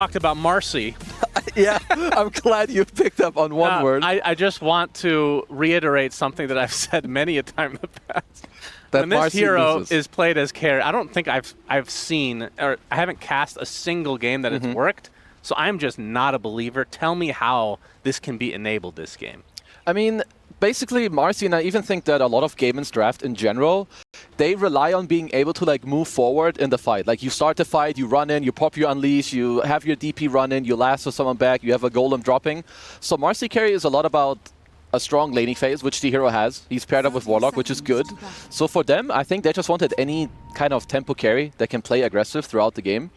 talked about Marcy. Yeah, I'm glad you picked up on one word. I just want to reiterate something that I've said many a time in the past. That when this Marcy hero loses. is played as carry, I don't think I've seen, or I haven't cast a single game that it's worked. So I'm just not a believer. Tell me how this can be enabled this game. I mean, basically, Marcy, and I even think that a lot of Gaimin's draft in general, they rely on being able to like move forward in the fight. Like you start the fight, you run in, you pop your unleash, you have your DP run in, you lasso someone back, you have a golem dropping. So Marcy carry is a lot about a strong laning phase, which the hero has. He's paired up with Warlock, which is good. So for them, I think they just wanted any kind of tempo carry that can play aggressive throughout the game.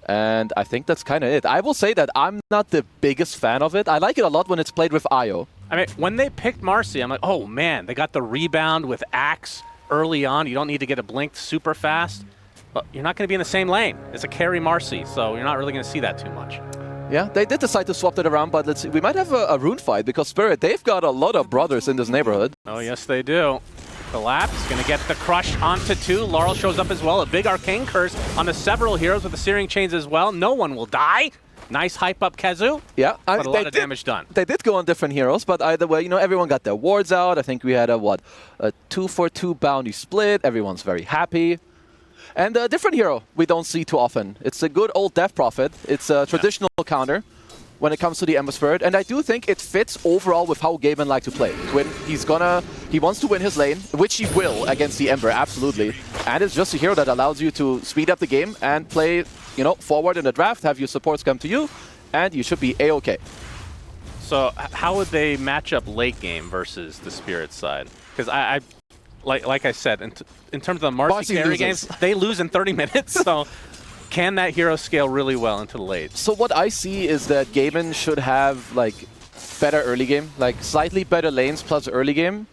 And I think that's kind of it. I will say that I'm not the biggest fan of it. I like it a lot when it's played with Io. I mean, when they picked Marcy, I'm like, oh man, they got the rebound with Axe early on. You don't need to get a blink super fast. But you're not going to be in the same lane. It's a carry Marcy, so you're not really going to see that too much. Yeah, they did decide to swap it around, but let's see. We might have a rune fight because Spirit, they've got a lot of brothers in this neighborhood. Oh, yes, they do. Collapse, going to get the crush onto 2. Laurel shows up as well. A big arcane curse on the several heroes with the searing chains as well. No one will die. Nice hype up Kazu. Yeah, but a lot of damage done. They did go on different heroes, but either way, you know, everyone got their wards out. I think we had a 2-for-2 bounty split. Everyone's very happy. And a different hero we don't see too often. It's a good old Death Prophet. It's a traditional counter when it comes to the Ember Spirit, and I do think it fits overall with how Gaimin like to play. When he wants to win his lane, which he will against the Ember, absolutely. And it's just a hero that allows you to speed up the game and play, you know, forward in the draft, have your supports come to you, and you should be A-okay. So how would they match up late game versus the Spirit side? Because I like I said, in terms of the Marcy carry games, they lose in 30 minutes. So can that hero scale really well into the late? So what I see is that Gaimin should have like better early game, like slightly better lanes plus early game.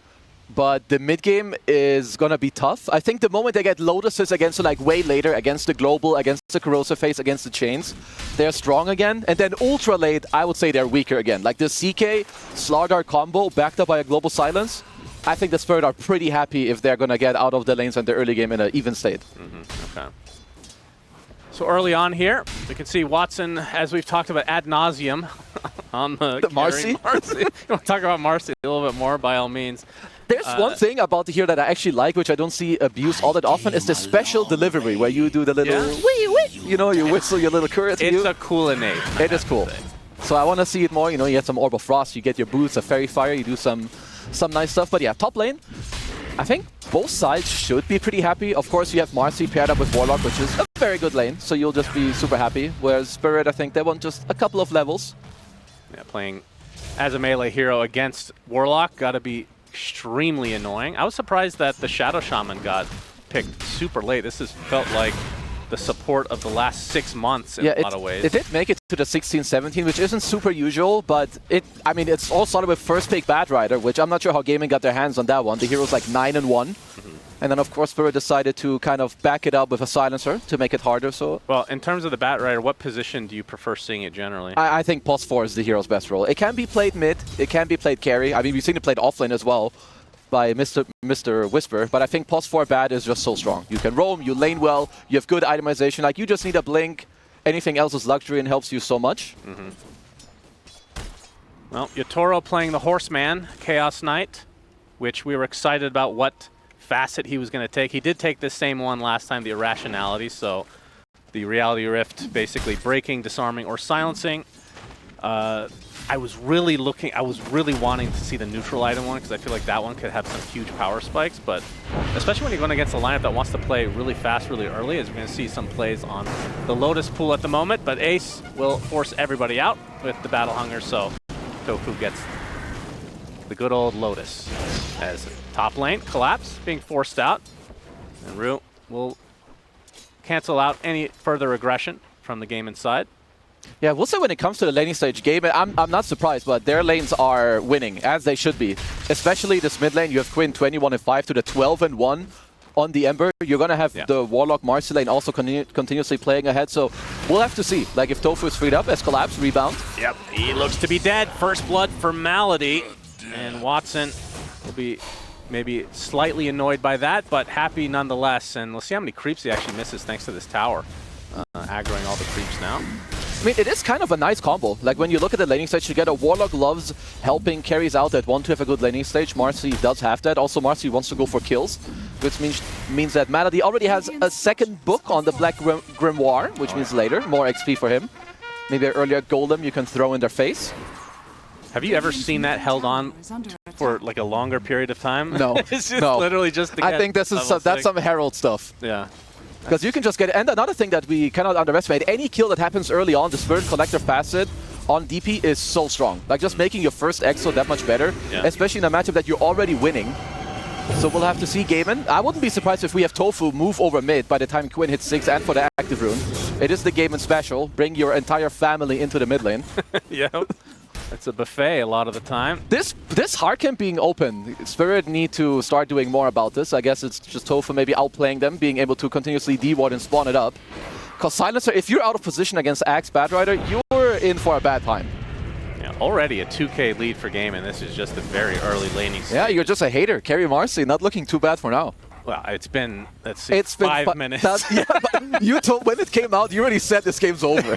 But the mid game is gonna be tough. I think the moment they get Lotuses against like way later, against the global, against the corrosive phase, against the chains, they're strong again. And then ultra late, I would say they're weaker again. Like the CK Slardar combo backed up by a global silence. I think the Spirit are pretty happy if they're gonna get out of the lanes and the early game in an even state. Okay. So early on here, we can see Watson, as we've talked about ad nauseum, on the Marcy. You want to talk about Marcy a little bit more, by all means. There's one thing about the hero that I actually like, which I don't see abused all that often, is the special delivery, where you do the little wee, you know, you whistle your little courier to you. It's a cool innate. It is cool. So I want to see it more. You know, you have some Orb of Frost, you get your boots, a Fairy Fire, you do some nice stuff. But yeah, top lane, I think both sides should be pretty happy. Of course, you have Marcy paired up with Warlock, which is a very good lane, so you'll just be super happy. Whereas Spirit, I think they want just a couple of levels. Yeah, playing as a melee hero against Warlock, gotta be extremely annoying. I was surprised that the Shadow Shaman got picked super late. This has felt like the support of the last 6 months in a lot of ways. It did make it to the 16-17, which isn't super usual, but I mean, it's all started with first pick Bad Rider, which I'm not sure how Gaimin got their hands on that one. The hero's like 9-1. And then, of course, Spirit decided to kind of back it up with a silencer to make it harder. So, well, in terms of the Bat Rider, what position do you prefer seeing it generally? I think plus 4 is the hero's best role. It can be played mid, it can be played carry. I mean, we've seen it played offlane as well by Mr. Whisper, but I think plus 4 Bat is just so strong. You can roam, you lane well, you have good itemization. Like, you just need a blink. Anything else is luxury and helps you so much. Well, Yatoro playing the Horseman, Chaos Knight, which we were excited about what facet he was going to take. He did take the same one last time, the Irrationality, so the Reality Rift basically breaking, disarming, or silencing. I was really wanting to see the neutral item one because I feel like that one could have some huge power spikes, but especially when you're going against a lineup that wants to play really fast, really early, as we're going to see some plays on the Lotus pool at the moment, but Ace will force everybody out with the Battle Hunger, so Tofu gets the good old Lotus. As top lane, Collapse being forced out, and Root will cancel out any further aggression from the game inside. Yeah, we'll say when it comes to the laning stage game, I'm not surprised, but their lanes are winning, as they should be. Especially this mid lane, you have Quinn 21-5 to the 12-1 on the Ember. You're going to have the Warlock Marcy lane also continuously playing ahead, so we'll have to see. Like, if Tofu is freed up as Collapse, rebound. Yep, he looks to be dead. First blood for Malady, and Watson will be maybe slightly annoyed by that, but happy nonetheless. And we'll see how many creeps he actually misses thanks to this tower. Aggroing all the creeps now. I mean, it is kind of a nice combo. Like, when you look at the laning stage, you get a Warlock loves helping carries out that want to have a good laning stage. Marcy does have that. Also, Marcy wants to go for kills, which means that Malady already has a second book on the Black Grimoire, which means later, more XP for him. Maybe an earlier Golem you can throw in their face. Have you ever seen that held on for like a longer period of time? No. It's just literally just to get I think this is that's some Herald stuff. Yeah. Because you can just get it. And another thing that we cannot underestimate, any kill that happens early on, the Spirit Collector facet on DP is so strong. Like, just making your first EXO that much better, especially in a matchup that you're already winning. So we'll have to see Gaimin. I wouldn't be surprised if we have Tofu move over mid by the time Quinn hits 6 and for the active rune. It is the Gaimin special. Bring your entire family into the mid lane. Yep. It's a buffet a lot of the time. This hard camp being open, Spirit need to start doing more about this. I guess it's just Tofu maybe outplaying them, being able to continuously D-ward and spawn it up. Because Silencer, if you're out of position against Axe Bad Rider, you're in for a bad time. Yeah, already a 2K lead for Gaimin. This is just a very early laning stage. Yeah, you're just a hater. Carry Marcy, not looking too bad for now. Well, it's been, let's see, 5 minutes. Yeah, but you told, when it came out, you already said this game's over.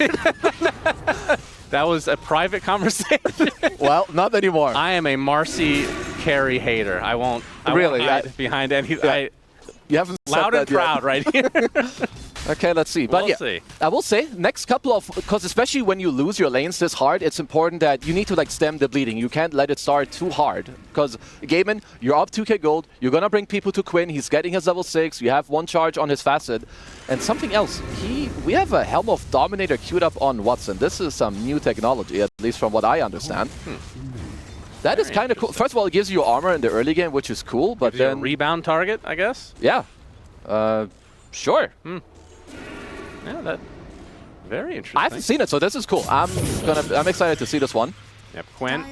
That was a private conversation. Well, not anymore. I am a Marcy carry hater. I won't hide behind any. Yeah. You haven't loud said and that proud right here. Okay, let's see. But we'll see. I will say, next couple of, because especially when you lose your lanes this hard, it's important that you need to like stem the bleeding. You can't let it start too hard. Because Gaimin, you're up 2k gold, you're gonna bring people to Quinn, he's getting his level 6, you have 1 charge on his facet. And something else, we have a Helm of Dominator queued up on Watson. This is some new technology, at least from what I understand. That is kind of cool. First of all, it gives you armor in the early game, which is cool, but gives you then... a rebound target, I guess? Yeah. Sure. Yeah, that very interesting. I haven't seen it, so this is cool. I'm excited to see this one. Yep, Quinn,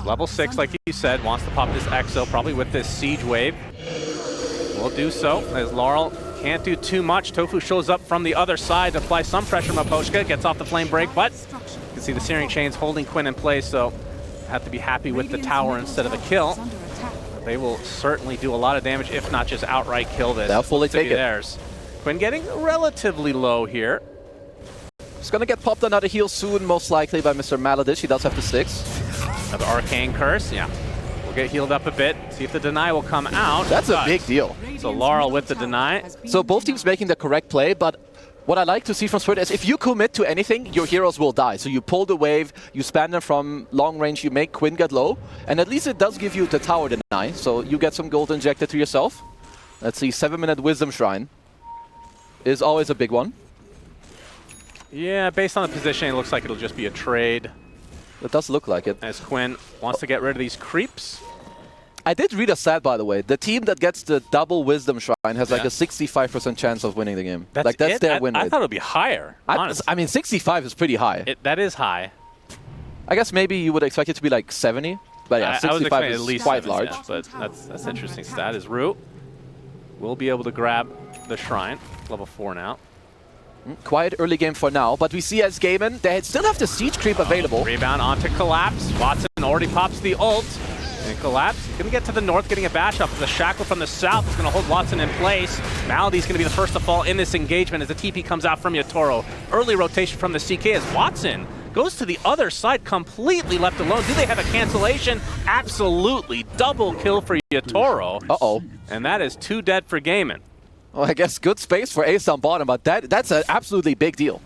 level 6, like you said, wants to pop this Exo, probably with this Siege Wave. Will do so, as Laurel can't do too much. Tofu shows up from the other side to apply some pressure. Maposhka gets off the flame break, but you can see the Searing Chains holding Quinn in place, so have to be happy with the tower instead of the kill. They will certainly do a lot of damage, if not just outright kill this. They'll fully take it. Theirs. Quinn getting relatively low here. He's gonna get popped another heal soon, most likely by Mr. Maladish. He does have the 6. Another Arcane Curse, yeah. We'll get healed up a bit, see if the deny will come out. That's a big deal. So Laurel with the deny. So both teams making the correct play, but what I like to see from Spirit is if you commit to anything, your heroes will die. So you pull the wave, you span them from long range, you make Quinn get low, and at least it does give you the tower deny, so you get some gold injected to yourself. Let's see, 7-minute Wisdom Shrine is always a big one. Yeah, based on the positioning, it looks like it'll just be a trade. It does look like it. As Quinn wants to get rid of these creeps. I did read a stat, by the way. The team that gets the double Wisdom Shrine has like a 65% chance of winning the game. That's their win rate. I thought it would be higher, honestly. I mean, 65 is pretty high. That is high. I guess maybe you would expect it to be like 70. But yeah, 65 is at least quite large. Yeah, but that's an interesting stat. Is Root will be able to grab the Shrine. Level 4 now. Quiet early game for now, but we see as Gaimin, they still have the Siege Creep available. Rebound onto Collapse. Watson already pops the ult. And Collapse going to get to the north, getting a bash up. The Shackle from the south is going to hold Watson in place. Malady's going to be the first to fall in this engagement as the TP comes out from Yatoro. Early rotation from the CK as Watson goes to the other side, completely left alone. Do they have a cancellation? Absolutely. Double kill for Yatoro. Uh-oh. And that is 2 dead for Gaimin. Well, I guess good space for Ace on bottom, but that's an absolutely big deal.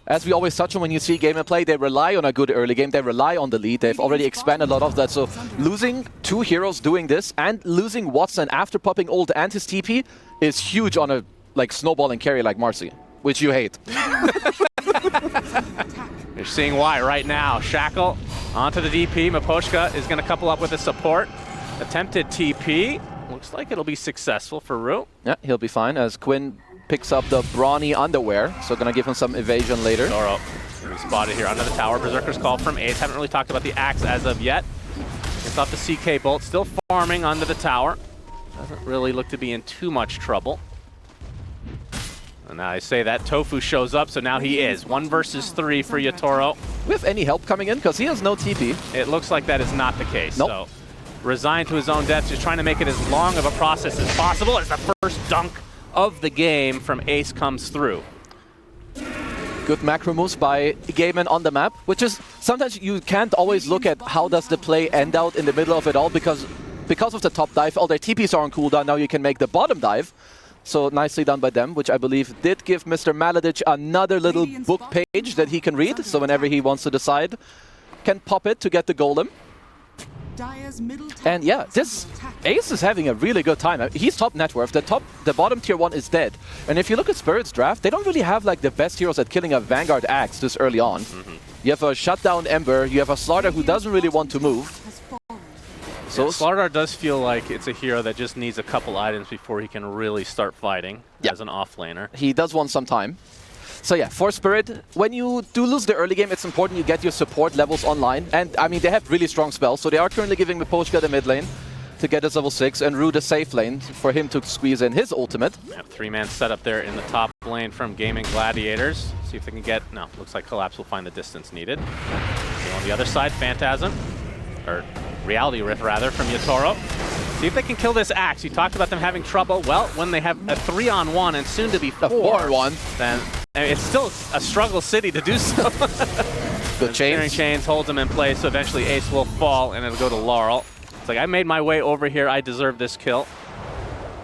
As we always touch on when you see Gaimin play, they rely on a good early game. They rely on the lead. They've already expanded a lot of that. So losing 2 heroes doing this and losing Watson after popping ult and his TP is huge on a like snowballing carry like Marcy, which you hate. You're seeing why right now. Shackle onto the DP. Maposhka is going to couple up with a support. Attempted TP. Looks like it'll be successful for Root. Yeah, he'll be fine as Quinn picks up the brawny underwear. So gonna give him some evasion later. Toro gonna be spotted here under the tower. Berserker's Call from Ace. Haven't really talked about the axe as of yet. Gets off the CK bolt. Still farming under the tower. Doesn't really look to be in too much trouble. And now I say that Tofu shows up, so now he is. 1 versus 3 for Yatoro. We have any help coming in? Because he has no TP. It looks like that is not the case. Nope. So resigned to his own death, just trying to make it as long of a process as possible as the first dunk of the game from Ace comes through. Good macro moves by Gaimin on the map, which is sometimes you can't always look at how does the play end out in the middle of it all because of the top dive. All their TPs are on cooldown. Now you can make the bottom dive. So nicely done by them, which I believe did give Mr. Maladic another little book page that he can read. So whenever he wants to decide, can pop it to get the golem. And yeah, this Ace is having a really good time. He's top net worth. The bottom tier 1 is dead. And if you look at Spirit's draft, they don't really have like the best heroes at killing a Vanguard Axe this early on. You have a shutdown Ember, you have a Slaughter who doesn't really want to move. So Slaughter does feel like it's a hero that just needs a couple items before he can really start fighting as an offlaner. He does want some time. So yeah, for Spirit, when you do lose the early game, it's important you get your support levels online. And I mean, they have really strong spells, so they are currently giving Miposhka the mid lane to get his level 6 and Rue the safe lane for him to squeeze in his ultimate. Yeah, 3-man setup there in the top lane from Gaimin Gladiators. See if they can get... No, looks like Collapse will find the distance needed. So on the other side, Phantasm, or Reality Rift rather, from Yatoro. See if they can kill this Axe. You talked about them having trouble. Well, when they have a 3-on-1 and soon to be 4-on-1, then it's still a struggle city to do so. Good chains. Chains holds them in place, so eventually Ace will fall and it'll go to Laurel. It's like, I made my way over here, I deserve this kill.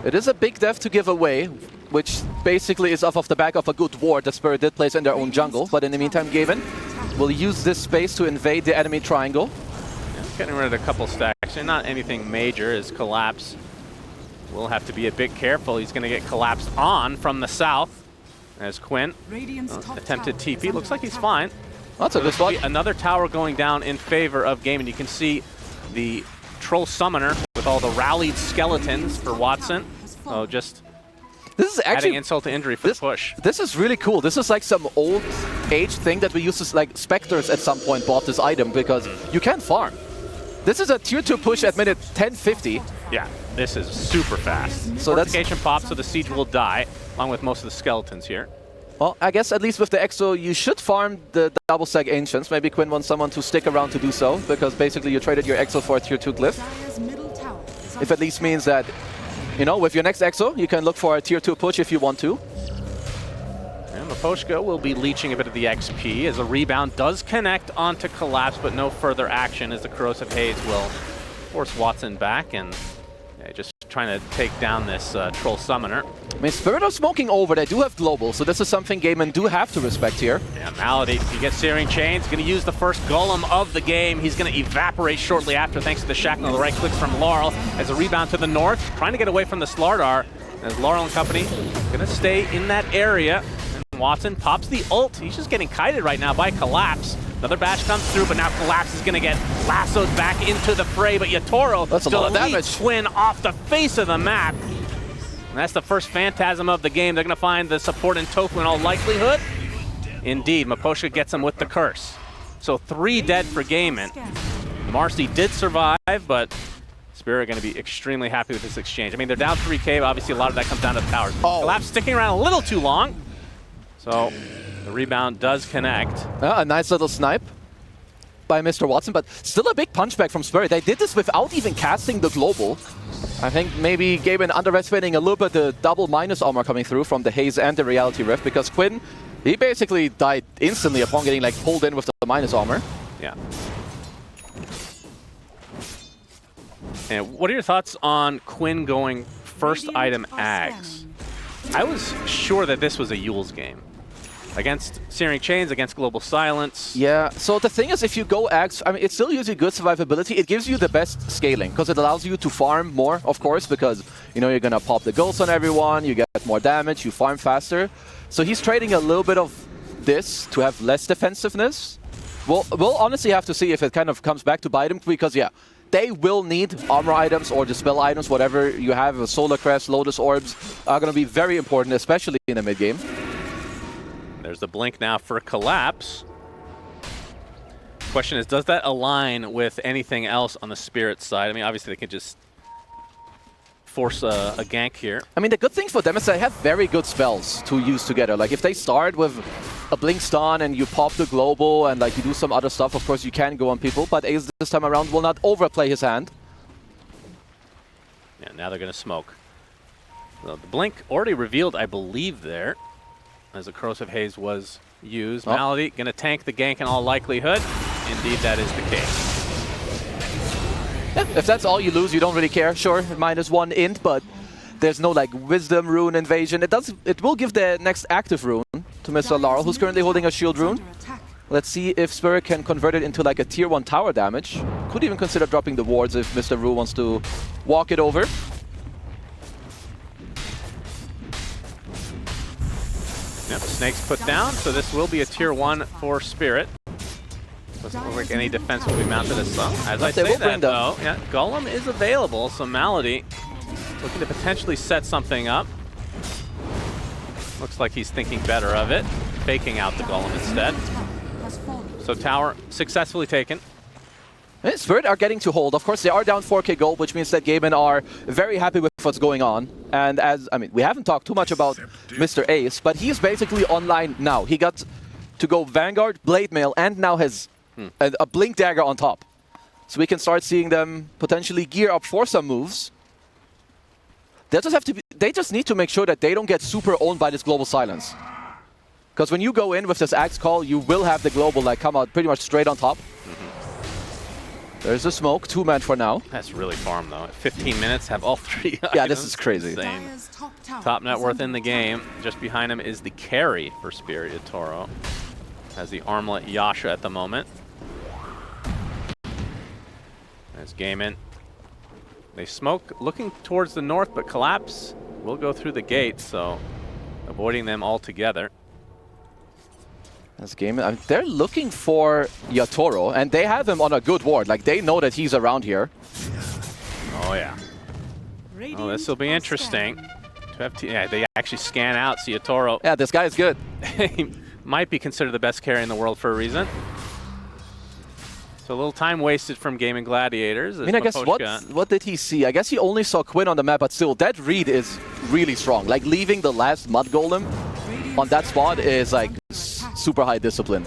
It is a big death to give away, which basically is off of the back of a good ward that Spirit did place in their own jungle. But in the meantime, Gaimin will use this space to invade the enemy triangle. Yeah, getting rid of a couple stacks, and not anything major. His Collapse will have to be a bit careful. He's going to get collapsed on from the south. As Quinn attempted TP, looks like he's fine. That's a good spot. Another tower going down in favor of Gaimin. You can see the Troll Summoner with all the rallied skeletons for Watson. So just this is actually adding insult to injury for the push. This is really cool. This is like some old age thing that we used to, like Spectres at some point bought this item because you can't farm. This is a tier 2 push at minute 10:50. Yeah, this is super fast. So Fortification pops, so the siege will die, along with most of the skeletons here. Well, I guess at least with the Exo, you should farm the double stack Ancients. Maybe Quinn wants someone to stick around to do so, because basically you traded your Exo for a tier 2 glyph. If at least means that, you know, with your next Exo, you can look for a tier 2 push if you want to. And Miposhka will be leeching a bit of the XP as a rebound does connect onto Collapse, but no further action as the Corrosive Haze will force Watson back and just trying to take down this Troll Summoner. I mean, Spirit are smoking over. They do have global, so this is something Gaimin do have to respect here. Yeah, Malady, he gets Searing Chains, going to use the first golem of the game. He's going to evaporate shortly after thanks to the shackle and the right clicks from Laurel as a rebound to the north, trying to get away from the Slardar. As Laurel and company going to stay in that area. And Watson pops the ult. He's just getting kited right now by Collapse. Another bash comes through, but now Collapse is going to get lassoed back into the fray, but Yatoro deletes Quinn off the face of the map. And that's the first Phantasm of the game. They're going to find the support in Tofu in all likelihood. Indeed, Miposhka gets him with the curse. So 3 dead for Gaimin. Marcy did survive, but Spirit are going to be extremely happy with this exchange. I mean, they're down 3K, but obviously a lot of that comes down to the towers. Collapse sticking around a little too long. So the rebound does connect. A nice little snipe by Mr. Watson, but still a big punchback from Spirit. They did this without even casting the global. I think maybe Gaimin underestimating a little bit the double minus armor coming through from the Haze and the Reality Rift, because Quinn, he basically died instantly upon getting like pulled in with the minus armor. Yeah. And what are your thoughts on Quinn going first item Ags? I was sure that this was a Yule's game. Against Searing Chains, against Global Silence. Yeah, so the thing is, if you go Axe, I mean, it still gives you good survivability. It gives you the best scaling, because it allows you to farm more, of course, because, you know, you're going to pop the ghosts on everyone, you get more damage, you farm faster. So he's trading a little bit of this to have less defensiveness. We'll honestly have to see if it kind of comes back to bite him, because, yeah, they will need armor items or dispel items, whatever you have. Solar Crest, Lotus Orbs are going to be very important, especially in the mid-game. There's the blink now for Collapse. Question is, does that align with anything else on the Spirit side? I mean, obviously they can just force a gank here. I mean, the good thing for them is they have very good spells to use together. Like, if they start with a blink stun and you pop the global and like you do some other stuff, of course you can go on people, but Ace this time around will not overplay his hand. Yeah, now they're going to smoke. So the blink already revealed, I believe, there, as the Corrosive Haze was use. Malady going to tank the gank in all likelihood. Indeed, that is the case. Yeah, if that's all you lose, you don't really care. Sure, -1 int, but there's no like wisdom rune invasion. It will give the next active rune to Mr. Laurel, who's currently holding a shield rune. Let's see if Spirit can convert it into like a tier 1 tower damage. Could even consider dropping the wards if Mr. Ru wants to walk it over. Yep, Snake's put down, so this will be a tier 1 for Spirit. Doesn't look like any defense will be mounted as well. As I say that, though, yeah, Golem is available, so Malady looking to potentially set something up. Looks like he's thinking better of it, faking out the Golem instead. So tower successfully taken. And Spirit are getting to hold. Of course, they are down 4k gold, which means that Gaimin are very happy with what's going on. And we haven't talked too much about Mr. Ace, but he's basically online now. He got to go Vanguard, Blade Mail, and now has a Blink Dagger on top. So we can start seeing them potentially gear up for some moves. They just need to make sure that they don't get super owned by this global silence. Because when you go in with this Axe Call, you will have the global like come out pretty much straight on top. There's the smoke, 2-man for now. That's really farm though. 15 minutes, have all 3 Yeah, this is crazy. Top net worth in the game. Just behind him is the carry for Spirit Toro. Has the armlet Yasha at the moment. There's Gaimin. They smoke looking towards the north, but Collapse will go through the gate, so avoiding them altogether. That's Gaimin. They're looking for Yatoro, and they have him on a good ward. Like, they know that he's around here. Oh, yeah. Oh, this will be interesting. Yeah, they actually scan out Yatoro. Yeah, this guy is good. He might be considered the best carry in the world for a reason. So a little time wasted from Gaimin Gladiators. I mean, I guess what did he see? I guess he only saw Quinn on the map, but still, that read is really strong. Like, leaving the last Mud Golem on that spot is, like, super high discipline.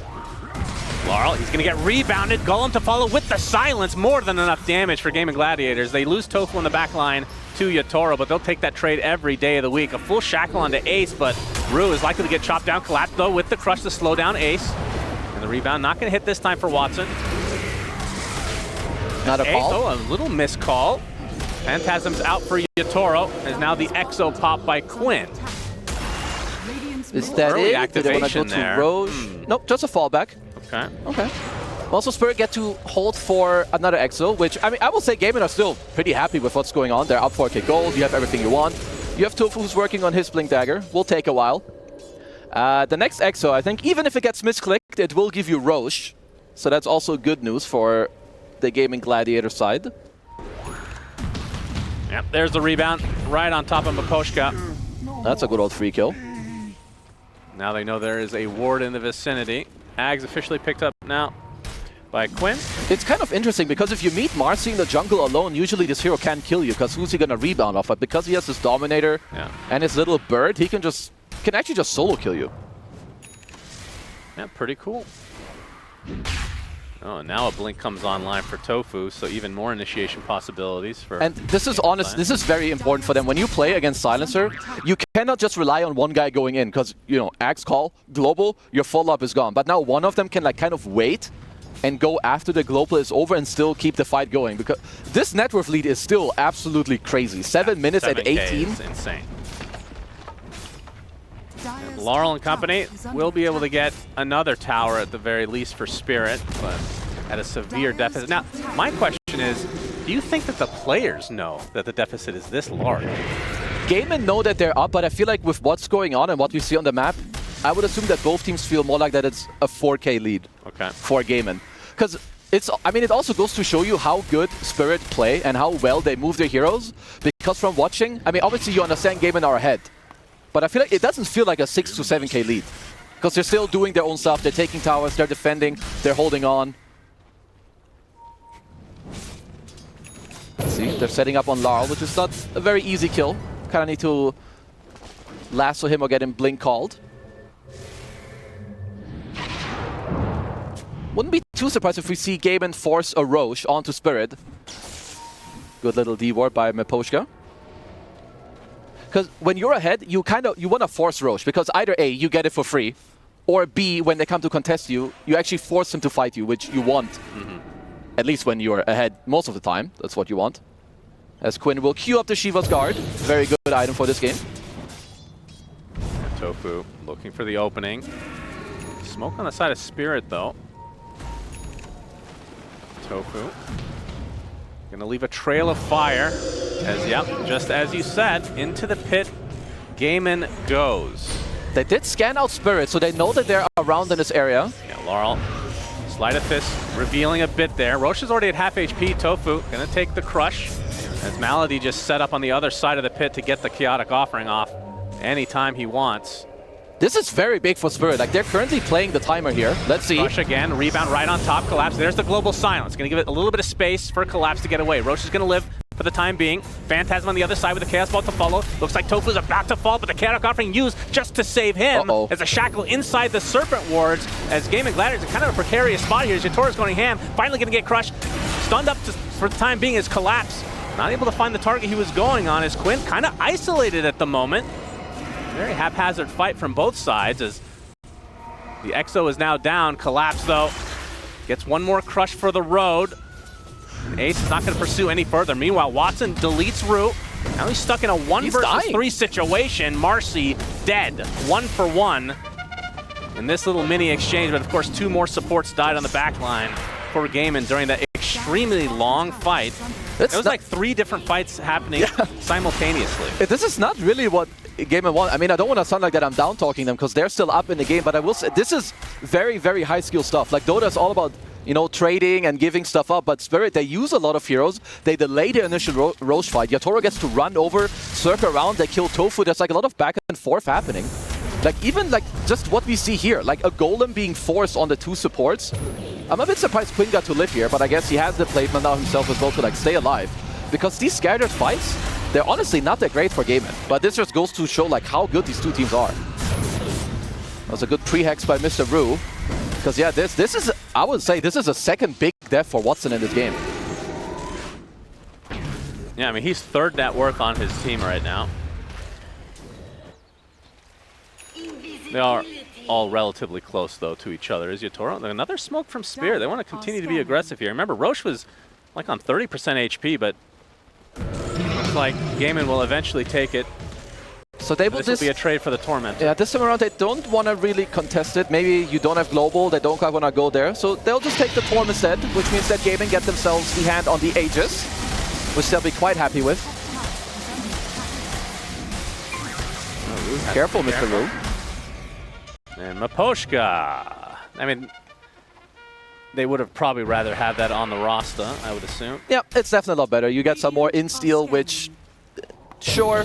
Laurel, he's going to get rebounded. Golem to follow with the silence. More than enough damage for Gaimin Gladiators. They lose Tofu in the back line to Yatoro, but they'll take that trade every day of the week. A full shackle onto Ace, but Ru is likely to get chopped down. Collapse, though, with the crush to slow down Ace. And the rebound not going to hit this time for Watson. Not a call. Oh, a little missed call. Phantasm's out for Yatoro. Is now the Exo pop by Quinn. Is that early it? Did they want to go to Roche? Nope, just a fallback. Okay. Okay. Also, Spirit get to hold for another Exo, which, I mean, I will say Gaimin are still pretty happy with what's going on. They're up 4k gold, you have everything you want. You have Tofu who's working on his Blink Dagger. Will take a while. The next Exo, I think, even if it gets misclicked, it will give you Roche. So that's also good news for the Gaimin Gladiator side. Yep, there's the rebound right on top of Maposhka. That's a good old free kill. Now they know there is a ward in the vicinity. Ags officially picked up now by Quinn. It's kind of interesting because if you meet Marcy in the jungle alone, usually this hero can't kill you because who's he gonna rebound off? But because he has this Dominator and his little bird, he can actually just solo kill you. Yeah, pretty cool. Oh, now a blink comes online for Tofu, so even more initiation possibilities for. And this is honest. This is very important for them. When you play against Silencer, you cannot just rely on one guy going in because, you know, Axe Call, Global, your follow-up is gone. But now one of them can like kind of wait and go after the Global is over and still keep the fight going, because this net worth lead is still absolutely crazy. 7 minutes at 18. Is insane. Laurel and company will be able to get another tower at the very least for Spirit, but at a severe deficit. Now, my question is, do you think that the players know that the deficit is this large? Gaimin know that they're up, but I feel like with what's going on and what we see on the map, I would assume that both teams feel more like that it's a 4k lead for Gaimin. Because it also goes to show you how good Spirit play and how well they move their heroes. Because from watching, I mean, obviously you understand Gaimin are ahead. But I feel like it doesn't feel like a 6 to 7k lead. Because they're still doing their own stuff. They're taking towers, they're defending, they're holding on. See, they're setting up on Laurel, which is not a very easy kill. Kind of need to lasso him or get him blink called. Wouldn't be too surprised if we see Gaimin force a Roche onto Spirit. Good little D-ward by Maposhka. Because when you're ahead, you want to force Roche, because either A, you get it for free, or B, when they come to contest you, you actually force them to fight you, which you want. At least when you're ahead most of the time. That's what you want. As Quinn will queue up the Shiva's Guard. Very good item for this game. Tofu looking for the opening. Smoke on the side of Spirit, though. Tofu gonna leave a trail of fire. As, yep, just as you said, into the pit, Gaimin goes. They did scan out Spirit, so they know that they're around in this area. Yeah, Laurel, sleight of fist, revealing a bit there. Roshan's already at half HP. Tofu gonna take the crush. As Malady just set up on the other side of the pit to get the chaotic offering off anytime he wants. This is very big for Spirit. Like, they're currently playing the timer here. Let's see. Rush again, rebound right on top, Collapse. There's the global silence. Gonna give it a little bit of space for Collapse to get away. Roche is gonna live for the time being. Phantasm on the other side with the Chaos Ball to follow. Looks like Tofu's about to fall, but the chaotic offering used just to save him. As a shackle inside the Serpent Wards. As Gaimin Gladiators in kind of a precarious spot here. Yatora's going ham, finally gonna get crushed. Stunned up for the time being is Collapse. Not able to find the target he was going on as Quinn kind of isolated at the moment. Very haphazard fight from both sides as the Exo is now down. Collapse, though, gets one more crush for the road. And Ace is not going to pursue any further. Meanwhile, Watson deletes Root. Now he's stuck in a 1 versus 3 situation. Marcy dead, 1 for 1 in this little mini exchange. But of course, 2 more supports died on the back line for Gaimin during that extremely long fight. It was like 3 different fights happening simultaneously. This is not really what Gaimin wants. I mean, I don't want to sound like that I'm down-talking them because they're still up in the game, but I will say this is very, very high-skill stuff. Like, Dota is all about, you know, trading and giving stuff up, but Spirit, they use a lot of heroes. They delay the initial Roche fight. Yatora gets to run over, circle around, they kill Tofu. There's like a lot of back and forth happening. Like, even like just what we see here, like a golem being forced on the 2 supports. I'm a bit surprised Quinn got to live here, but I guess he has the placement now himself as well to like stay alive. Because these scattered fights, they're honestly not that great for Gaimin. But this just goes to show like how good these 2 teams are. That was a good pre-hex by Mr. Rue. Because yeah, this is, I would say, this is a second big death for Watson in this game. Yeah, I mean, he's 3rd net worth on his team right now. They are all relatively close, though, to each other. Is Yatora? Another smoke from Spirit. They want to continue to be aggressive here. Remember, Roche was like on 30% HP, but looks like Gaimin will eventually take it. So they will this will be a trade for the Torment. Yeah, this time around they don't want to really contest it. Maybe you don't have global, they don't quite want to go there. So they'll just take the Torm instead, which means that Gaimin get themselves the hand on the Aegis, which they'll be quite happy with. Oh, careful, Mr. Rue. And Maposhka. I mean, they would have probably rather had that on the roster, I would assume. Yeah, it's definitely a lot better. You get some more in-steal, which, sure,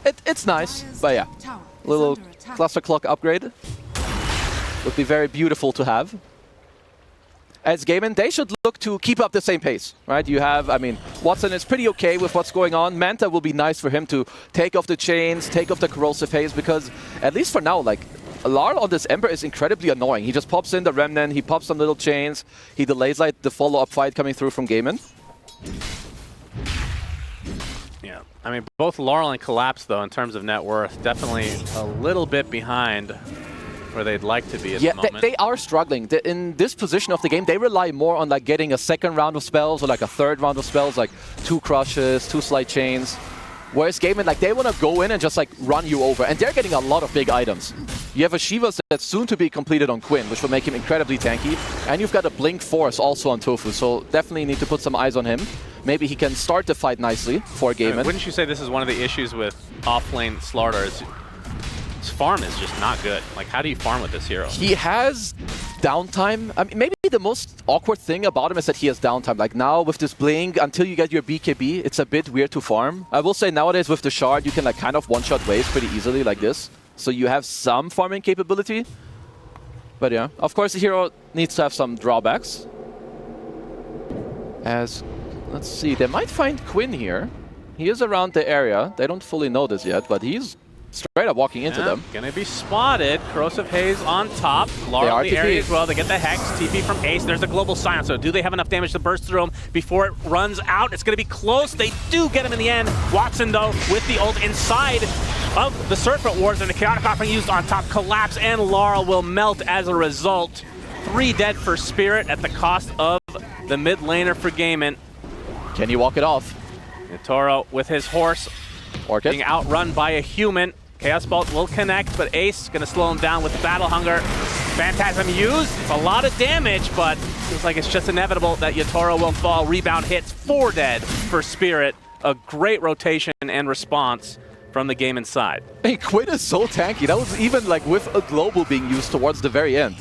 it's nice. But yeah, little cluster clock upgrade would be very beautiful to have. As Gaimin, they should look to keep up the same pace, right? You have, I mean, Watson is pretty okay with what's going on. Manta will be nice for him to take off the chains, take off the corrosive haze, because at least for now, like, Lar on this Ember is incredibly annoying. He just pops in the Remnant, he pops some little chains, he delays like the follow-up fight coming through from Gaimin. Yeah, I mean, both Laurel and Collapse, though, in terms of net worth, definitely a little bit behind where they'd like to be at the moment. They are struggling. In this position of the game, they rely more on like getting a 2nd round of spells or like a 3rd round of spells, like 2 crushes, 2 slight chains. Whereas Gaimin, like, they want to go in and just like run you over, and they're getting a lot of big items. You have a Shiva that's soon to be completed on Quinn, which will make him incredibly tanky, and you've got a Blink Force also on Tofu, so definitely need to put some eyes on him. Maybe he can start the fight nicely for Gaimin. I mean, wouldn't you say this is one of the issues with off-lane Slardar? His farm is just not good. Like, how do you farm with this hero? He has downtime. I mean, maybe the most awkward thing about him is that he has downtime. Like now with this Blink, until you get your BKB, it's a bit weird to farm. I will say nowadays with the Shard, you can like kind of one-shot waves pretty easily like this. So you have some farming capability. But yeah, of course the hero needs to have some drawbacks. As, let's see, they might find Quinn here. He is around the area. They don't fully know this yet, but he's straight up walking into them. Gonna be spotted. Corrosive Haze on top. Laurel in the area as well. They get the Hex. TP from Ace. There's a global silence. So do they have enough damage to burst through him before it runs out? It's gonna be close. They do get him in the end. Watson, though, with the ult inside of the Serpent Wars, and the Chaotic Offering used on top. Collapse and Laurel will melt as a result. 3 dead for Spirit at the cost of the mid laner for Gaimin. Can you walk it off? Toro with his horse Orchid. being outrun by a human. Chaos Bolt will connect, but Ace going to slow him down with Battle Hunger. Phantasm used. It's a lot of damage, but feels like it's just inevitable that Yatoro will fall. Rebound hits. 4 dead for Spirit. A great rotation and response from the game inside. Hey, Quinn is so tanky. That was even like with a global being used towards the very end.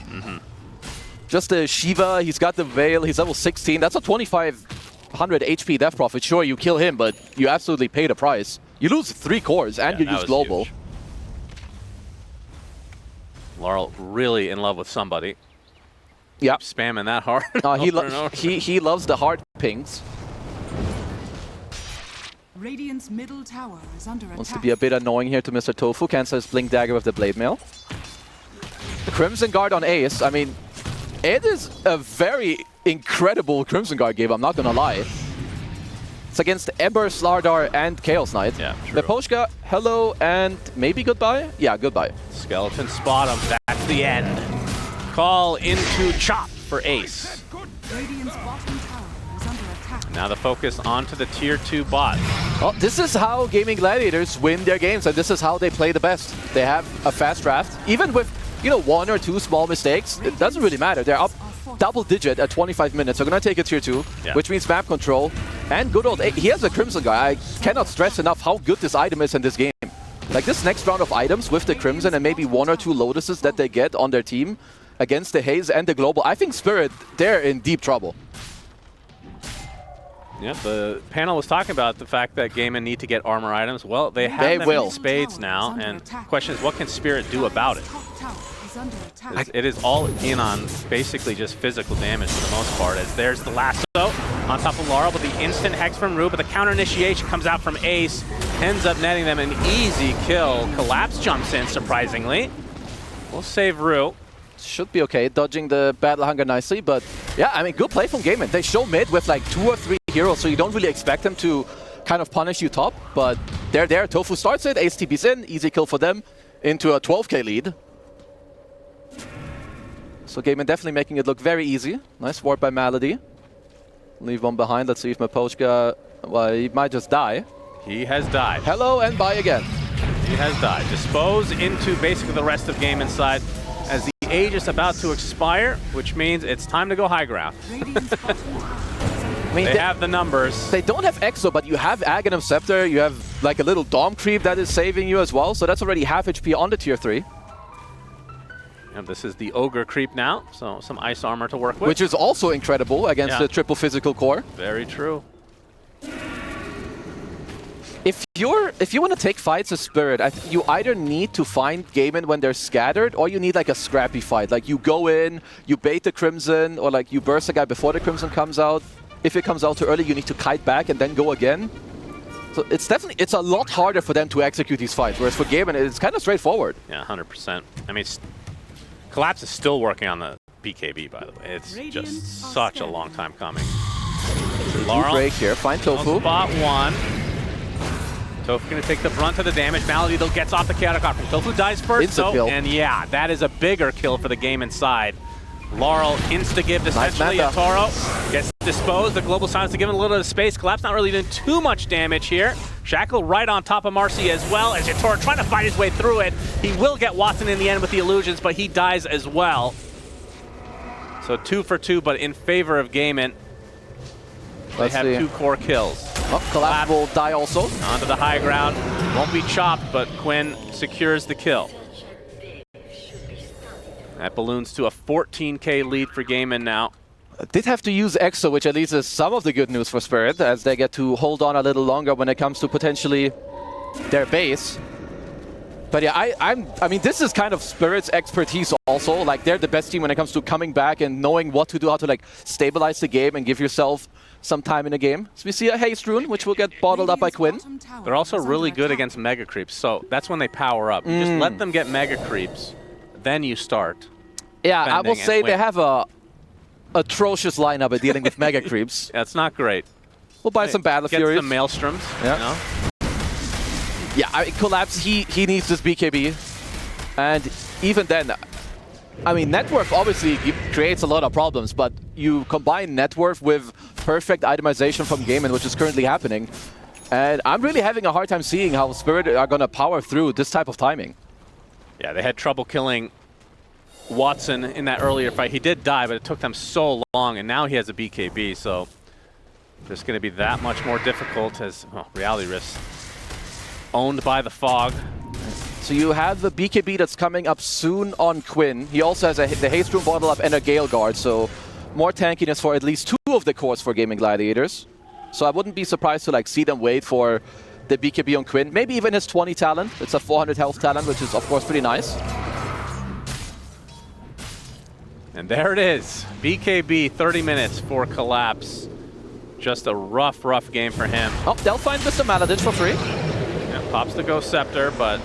Just a Shiva, he's got the Veil, he's level 16. That's a 2500 HP death profit. Sure, you kill him, but you absolutely pay the price. You lose 3 cores and you use global. Huge. Laurel really in love with somebody. Yeah. Spamming that hard. He loves the hard pings. Radiant's middle tower is under attack. Wants to be a bit annoying here to Mr. Tofu. Cancels Blink Dagger with the Blade Mail. Crimson Guard on Ace. I mean, it is a very incredible Crimson Guard game, I'm not gonna lie. It's against Ember, Slardar, and Chaos Knight. Yeah, true. Leposhka, hello, and maybe goodbye? Yeah, goodbye. Skeleton spot him. That's the end. Call into Chop for Ace. Radiant's bottom tower is under attack. Now the focus onto the tier 2 bot. Well, this is how Gaimin Gladiators win their games, and this is how they play the best. They have a fast draft. Even with, 1 or 2 small mistakes, it doesn't really matter. They're up double digit at 25 minutes. They're going to take a tier 2, which means map control. And good old, he has a Crimson Guy. I cannot stress enough how good this item is in this game. Like this next round of items with the Crimson and maybe 1 or 2 Lotuses that they get on their team against the Haze and the Global, I think Spirit, they're in deep trouble. Yeah, the panel was talking about the fact that Gaimin need to get armor items. Well, they have them in spades now, and the question is, what can Spirit do about it? It is all in on basically just physical damage for the most part, as there's the lasso on top of Laurel, but the instant Hex from Rue, but the counter initiation comes out from Ace, ends up netting them an easy kill. Collapse jumps in, surprisingly. We'll save Rue. Should be okay, dodging the Battle Hunger nicely, but yeah, I mean, good play from Gaimin. They show mid with like 2 or 3 heroes, so you don't really expect them to kind of punish you top, but they're there. Tofu starts it, Ace TP's in, easy kill for them, into a 12k lead. So Gaimin definitely making it look very easy. Nice ward by Malady. Leave one behind. Let's see if Mapochka, well, he might just die. He has died. Hello and bye again. He has died. Dispose into basically the rest of game inside as the age is about to expire, which means it's time to go high ground. I mean, they have the numbers. They don't have Exo, but you have Aghanim Scepter. You have like a little Dom creep that is saving you as well. So that's already half HP on the tier 3. And this is the Ogre creep now, so some ice armor to work with. Which is also incredible against the triple physical core. Very true. If you want to take fights as Spirit, you either need to find Gaimin when they're scattered, or you need like a scrappy fight. Like you go in, you bait the Crimson, or like you burst a guy before the Crimson comes out. If it comes out too early, you need to kite back and then go again. So it's a lot harder for them to execute these fights, whereas for Gaimin, it's kind of straightforward. Yeah, 100%. I mean, Collapse is still working on the BKB, by the way. It's just such a long time coming. Laurel break here, find Tofu. Spot 1. Tofu going to take the brunt of the damage. Malady, though, gets off the Chaotic Offering. Tofu dies first, though, and yeah, that is a bigger kill for the game inside. Laurel insta-give essentially. Toro gets disposed. The Global Silence to give him a little bit of space. Collapse not really doing too much damage here. Shackle right on top of Marcy as well as Yatoro trying to fight his way through it. He will get Watson in the end with the illusions, but he dies as well. So 2 for 2, but in favor of Gaimin. They have 2 core kills. Oh, Collapse will die also. Onto the high ground. Won't be chopped, but Quinn secures the kill. That balloons to a 14k lead for Gaimin now. Did have to use Exo, which at least is some of the good news for Spirit, as they get to hold on a little longer when it comes to potentially their base. But yeah, I mean, this is kind of Spirit's expertise also. Like, they're the best team when it comes to coming back and knowing what to do, how to like stabilize the game and give yourself some time in the game. So we see a Haste Rune, which will get bottled up by Quinn. They're also really good against Mega Creeps, so that's when they power up. You just let them get Mega Creeps, then you start. Yeah, I will say they have a atrocious lineup at dealing with Mega Creeps. That's not great. We'll buy some Battle Furies. Get some Maelstroms, you know? Yeah, I mean, Collapse, he needs this BKB. And even then, I mean, net worth obviously creates a lot of problems, but you combine net worth with perfect itemization from Gaimin, which is currently happening. And I'm really having a hard time seeing how Spirit are going to power through this type of timing. Yeah, they had trouble killing Watson in that earlier fight. He did die, but it took them so long, and now he has a BKB, so it's going to be that much more difficult as Reality Rifts owned by the Fog. So you have the BKB that's coming up soon on Quinn. He also has the Haste Room bottle up and a Gale Guard, so more tankiness for at least 2 of the cores for Gaimin Gladiators. So I wouldn't be surprised to see them wait for the BKB on Quinn. Maybe even his 20 talent. It's a 400 health talent, which is of course pretty nice. And there it is. BKB 30 minutes for Collapse. Just a rough game for him. Oh, they'll find Mr. Maladin for free. Yeah, pops the Ghost Scepter, but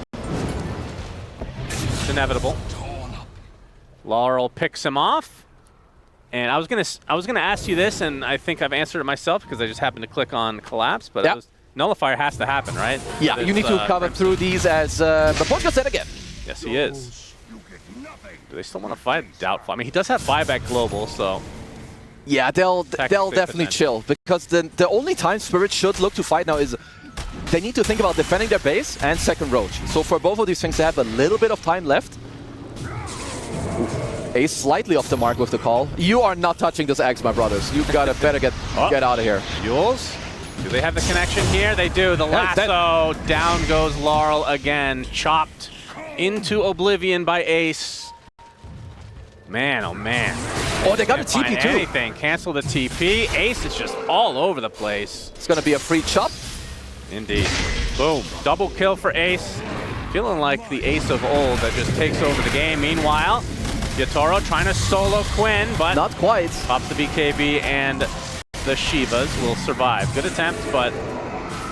it's inevitable. Laurel picks him off. And I was gonna ask you this, and I think I've answered it myself because I just happened to click on Collapse, but it was, Nullifier has to happen, right? Yeah, you need to cover through these as the Portugal said again. Yes, he is. Do they still want to fight? Doubtful. I mean, he does have buyback global, so... Yeah, they'll definitely chill, because the only time Spirit should look to fight now is they need to think about defending their base and second Roach. So for both of these things, they have a little bit of time left. Ace slightly off the mark with the call. You are not touching this Axe, my brothers. You gotta better get out of here. Yules? Do they have the connection here? They do. The lasso. Down goes Laurel again. Chopped into oblivion by Ace. Man, oh man. Oh, they got a TP too. Anything. Cancel the TP. Ace is just all over the place. It's gonna be a free chop. Indeed. Boom. Double kill for Ace. Feeling like the Ace of old that just takes over the game. Meanwhile, Yatoro trying to solo Quinn, but not quite. Pops the BKB and the Shivas will survive. Good attempt, but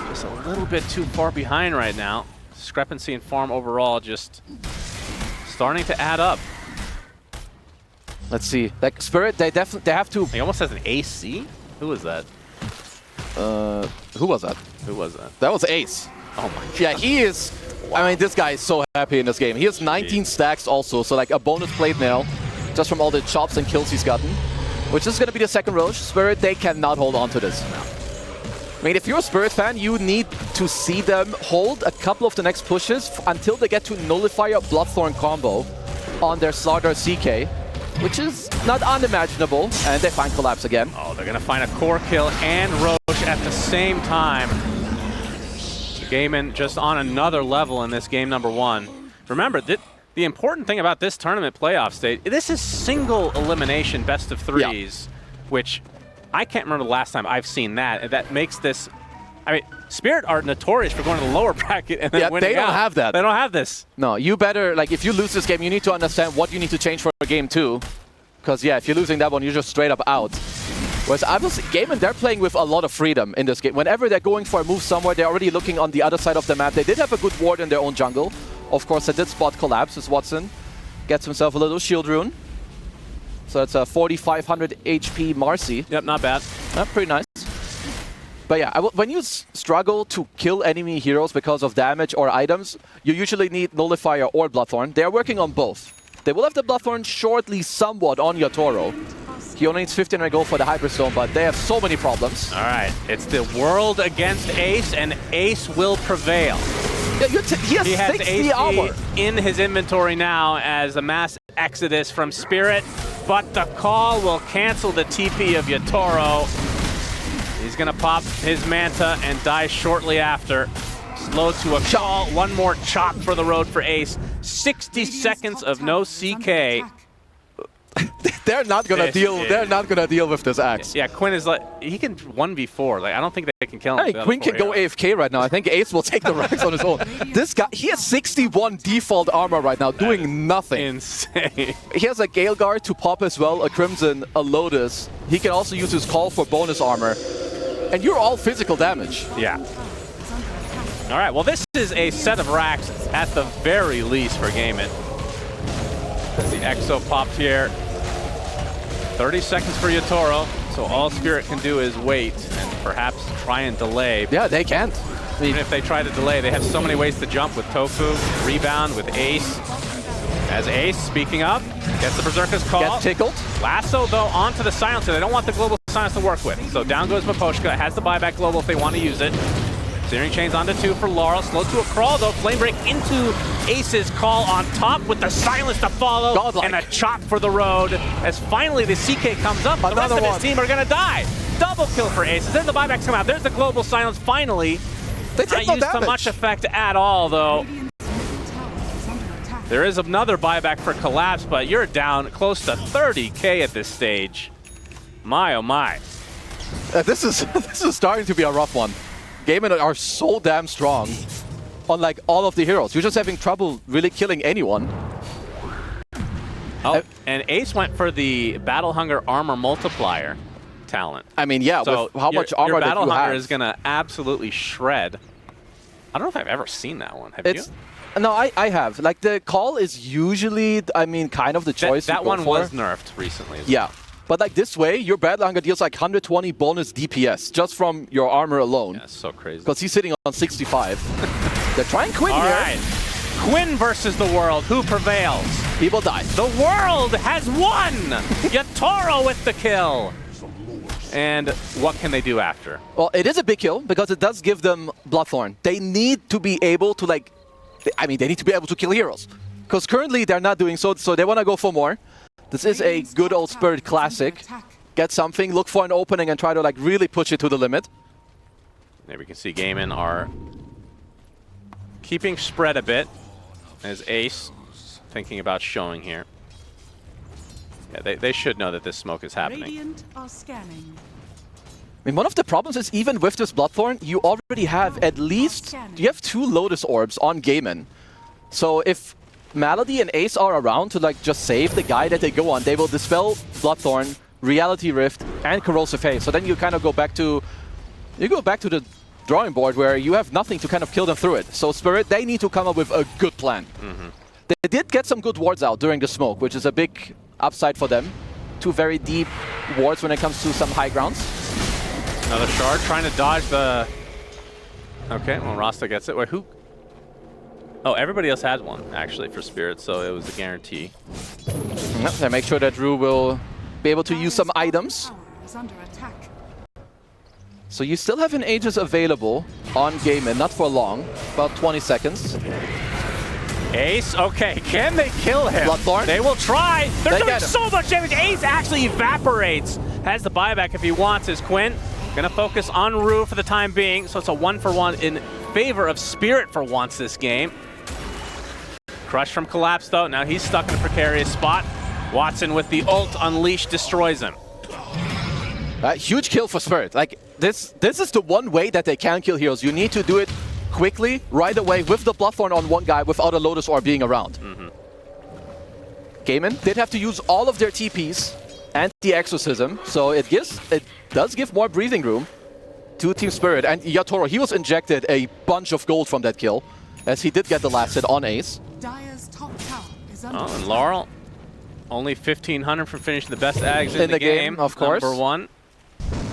just a little bit too far behind right now. Discrepancy in farm overall just starting to add up. Let's see. Like Spirit, they have to. He almost has an AC? Who was that? Who was that? Who was that? That was Ace. Oh my god. Yeah, he is. Wow. I mean, this guy is so happy in this game. He has 19 stacks also, so like a bonus plate nail just from all the chops and kills he's gotten, which is going to be the second Roach. Spirit, they cannot hold on to this. I mean, if you're a Spirit fan, you need to see them hold a couple of the next pushes until they get to Nullifier Bloodthorn combo on their Slaughter CK, which is not unimaginable, and they find Collapse again. Oh, they're going to find a core kill and Roach at the same time. Gaimin just on another level in this game number 1. Remember, the important thing about this tournament playoff stage, this is single elimination best of 3s, which I can't remember the last time I've seen that. And that makes this, I mean, Spirit are notorious for going to the lower bracket and then winning they don't have that. They don't have this. No, you better, like, if you lose this game, you need to understand what you need to change for game 2. Because, yeah, if you're losing that one, you're just straight up out. Whereas obviously, Gaimin, they're playing with a lot of freedom in this game. Whenever they're going for a move somewhere, they're already looking on the other side of the map. They did have a good ward in their own jungle. Of course, they did spot Collapse as Watson gets himself a little shield rune. So it's a 4,500 HP Marcy. Yep, not bad. Pretty nice. But yeah, when you struggle to kill enemy heroes because of damage or items, you usually need Nullifier or Bloodthorn. They are working on both. They will have the Bloodthorn shortly somewhat on Yatoro. He only needs 1500 gold for the Hyperstone, but they have so many problems. All right, it's the world against Ace, and Ace will prevail. Yeah, he has 60 armor in his inventory now as a mass exodus from Spirit, but the call will cancel the TP of Yatoro. He's gonna pop his Manta and die shortly after. Slow to a call, one more chop for the road for Ace. 60 seconds of no CK. They're not gonna deal. They're not gonna deal with this Axe. Yeah, Quinn is like, he can 1v4. Like, I don't think they can kill him. I mean, Quinn can go AFK right now. I think Ace will take the ranks on his own. This guy, he has 61 default armor right now, doing nothing. Insane. He has a Gale Guard to pop as well, a Crimson, a Lotus. He can also use his call for bonus armor. And you're all physical damage. Yeah. All right, well, this is a set of racks at the very least for Gaimin. The Exo popped here. 30 seconds for Yatoro, so all Spirit can do is wait and perhaps try and delay. Yeah, they can't. Even if they try to delay, they have so many ways to jump with Tofu, rebound, with Ace. As Ace, speaking up, gets the Berserker's call. Gets tickled. Lasso, though, onto the Silencer. They don't want the Global Silence to work with. So down goes Miposhka. Has the buyback Global if they want to use it. Searing Chains onto 2 for Laurel. Slow to a crawl, though. Flame Break into Ace's call on top with the Silence to follow. Godlike. And a chop for the road. As finally the CK comes up, the rest of his team are going to die. Double kill for Aces. Then the buybacks come out. There's the Global Silence finally. They take Not no used to damage. much effect at all, though. Radiant's middle tower is under attack. There is another buyback for Collapse, but you're down close to 30K at this stage. My, oh my. This is starting to be a rough one. Gaimin are so damn strong on like all of the heroes. You're just having trouble really killing anyone. Oh, and Ace went for the Battle Hunger Armor Multiplier talent. I mean, yeah, So with how much armor your that Battle you Hunger have. is going to absolutely shred. I don't know if I've ever seen that one. Have It's you? no, I have. Like the call is usually, I mean, kind of the choice. That you go one for. was nerfed recently. As Yeah, but like this way, your Battle Hunger deals like 120 bonus DPS just from your armor alone. Yeah, it's so crazy. Because he's sitting on 65. They're trying Quinn All here. right. Quinn versus the world. Who prevails? People die. The world has won! Yatoro with the kill. And what can they do after? Well, it is a big kill because it does give them Bloodthorn. They need to be able to like, I mean, they need to be able to kill heroes. Because currently they're not doing so, so they want to go for more. This is a Radiant's good top old tower Spirit is under classic. attack. Get something, look for an opening and try to like really push it to the limit. There we can see Gaimin are keeping spread a bit as Ace thinking about showing here. Yeah, they should know that this smoke is happening. Radiant are scanning. I mean, one of the problems is even with this Bloodthorn, you already have at least, you have 2 Lotus Orbs on Gaimin. So if Malady and Ace are around to like just save the guy that they go on, they will dispel Bloodthorn, Reality Rift, and Corrosive Haze. So then you kind of go back to, the drawing board where you have nothing to kind of kill them through it. So Spirit, they need to come up with a good plan. They did get some good wards out during the smoke, which is a big upside for them. 2 very deep wards when it comes to some high grounds. Another shard trying to dodge the... Okay, well, Rasta gets it. Wait, who? Oh, everybody else had one, actually, for Spirit, so it was a guarantee. Yep, they make sure that Rue will be able to use some Dire's items. tower is under attack. So you still have an Aegis available on Gaimin, not for long, about 20 seconds. Ace, okay, can they kill him? Bloodthorn? They will try. They're They doing get him. so much damage. Ace actually evaporates. Has the buyback if he wants his Quinn. Gonna focus on Rue for the time being, so it's a 1-for-1 in favor of Spirit for once this game. Crush from Collapse though, now he's stuck in a precarious spot. Watson with the ult unleashed destroys him. Huge kill for Spirit. Like this is the one way that they can kill heroes. You need to do it quickly, right away, with the Bloodthorn on one guy without a Lotus Orb being around. Gaimin did have to use all of their TPs and the Exorcism, so it does give more breathing room to Team Spirit. And Yatoro, he was injected a bunch of gold from that kill, as he did get the last hit on Ace. Dire's top tower is under Oh, and attack. Laurel, only 1,500 for finishing the best ags in the game, of course. Number 1.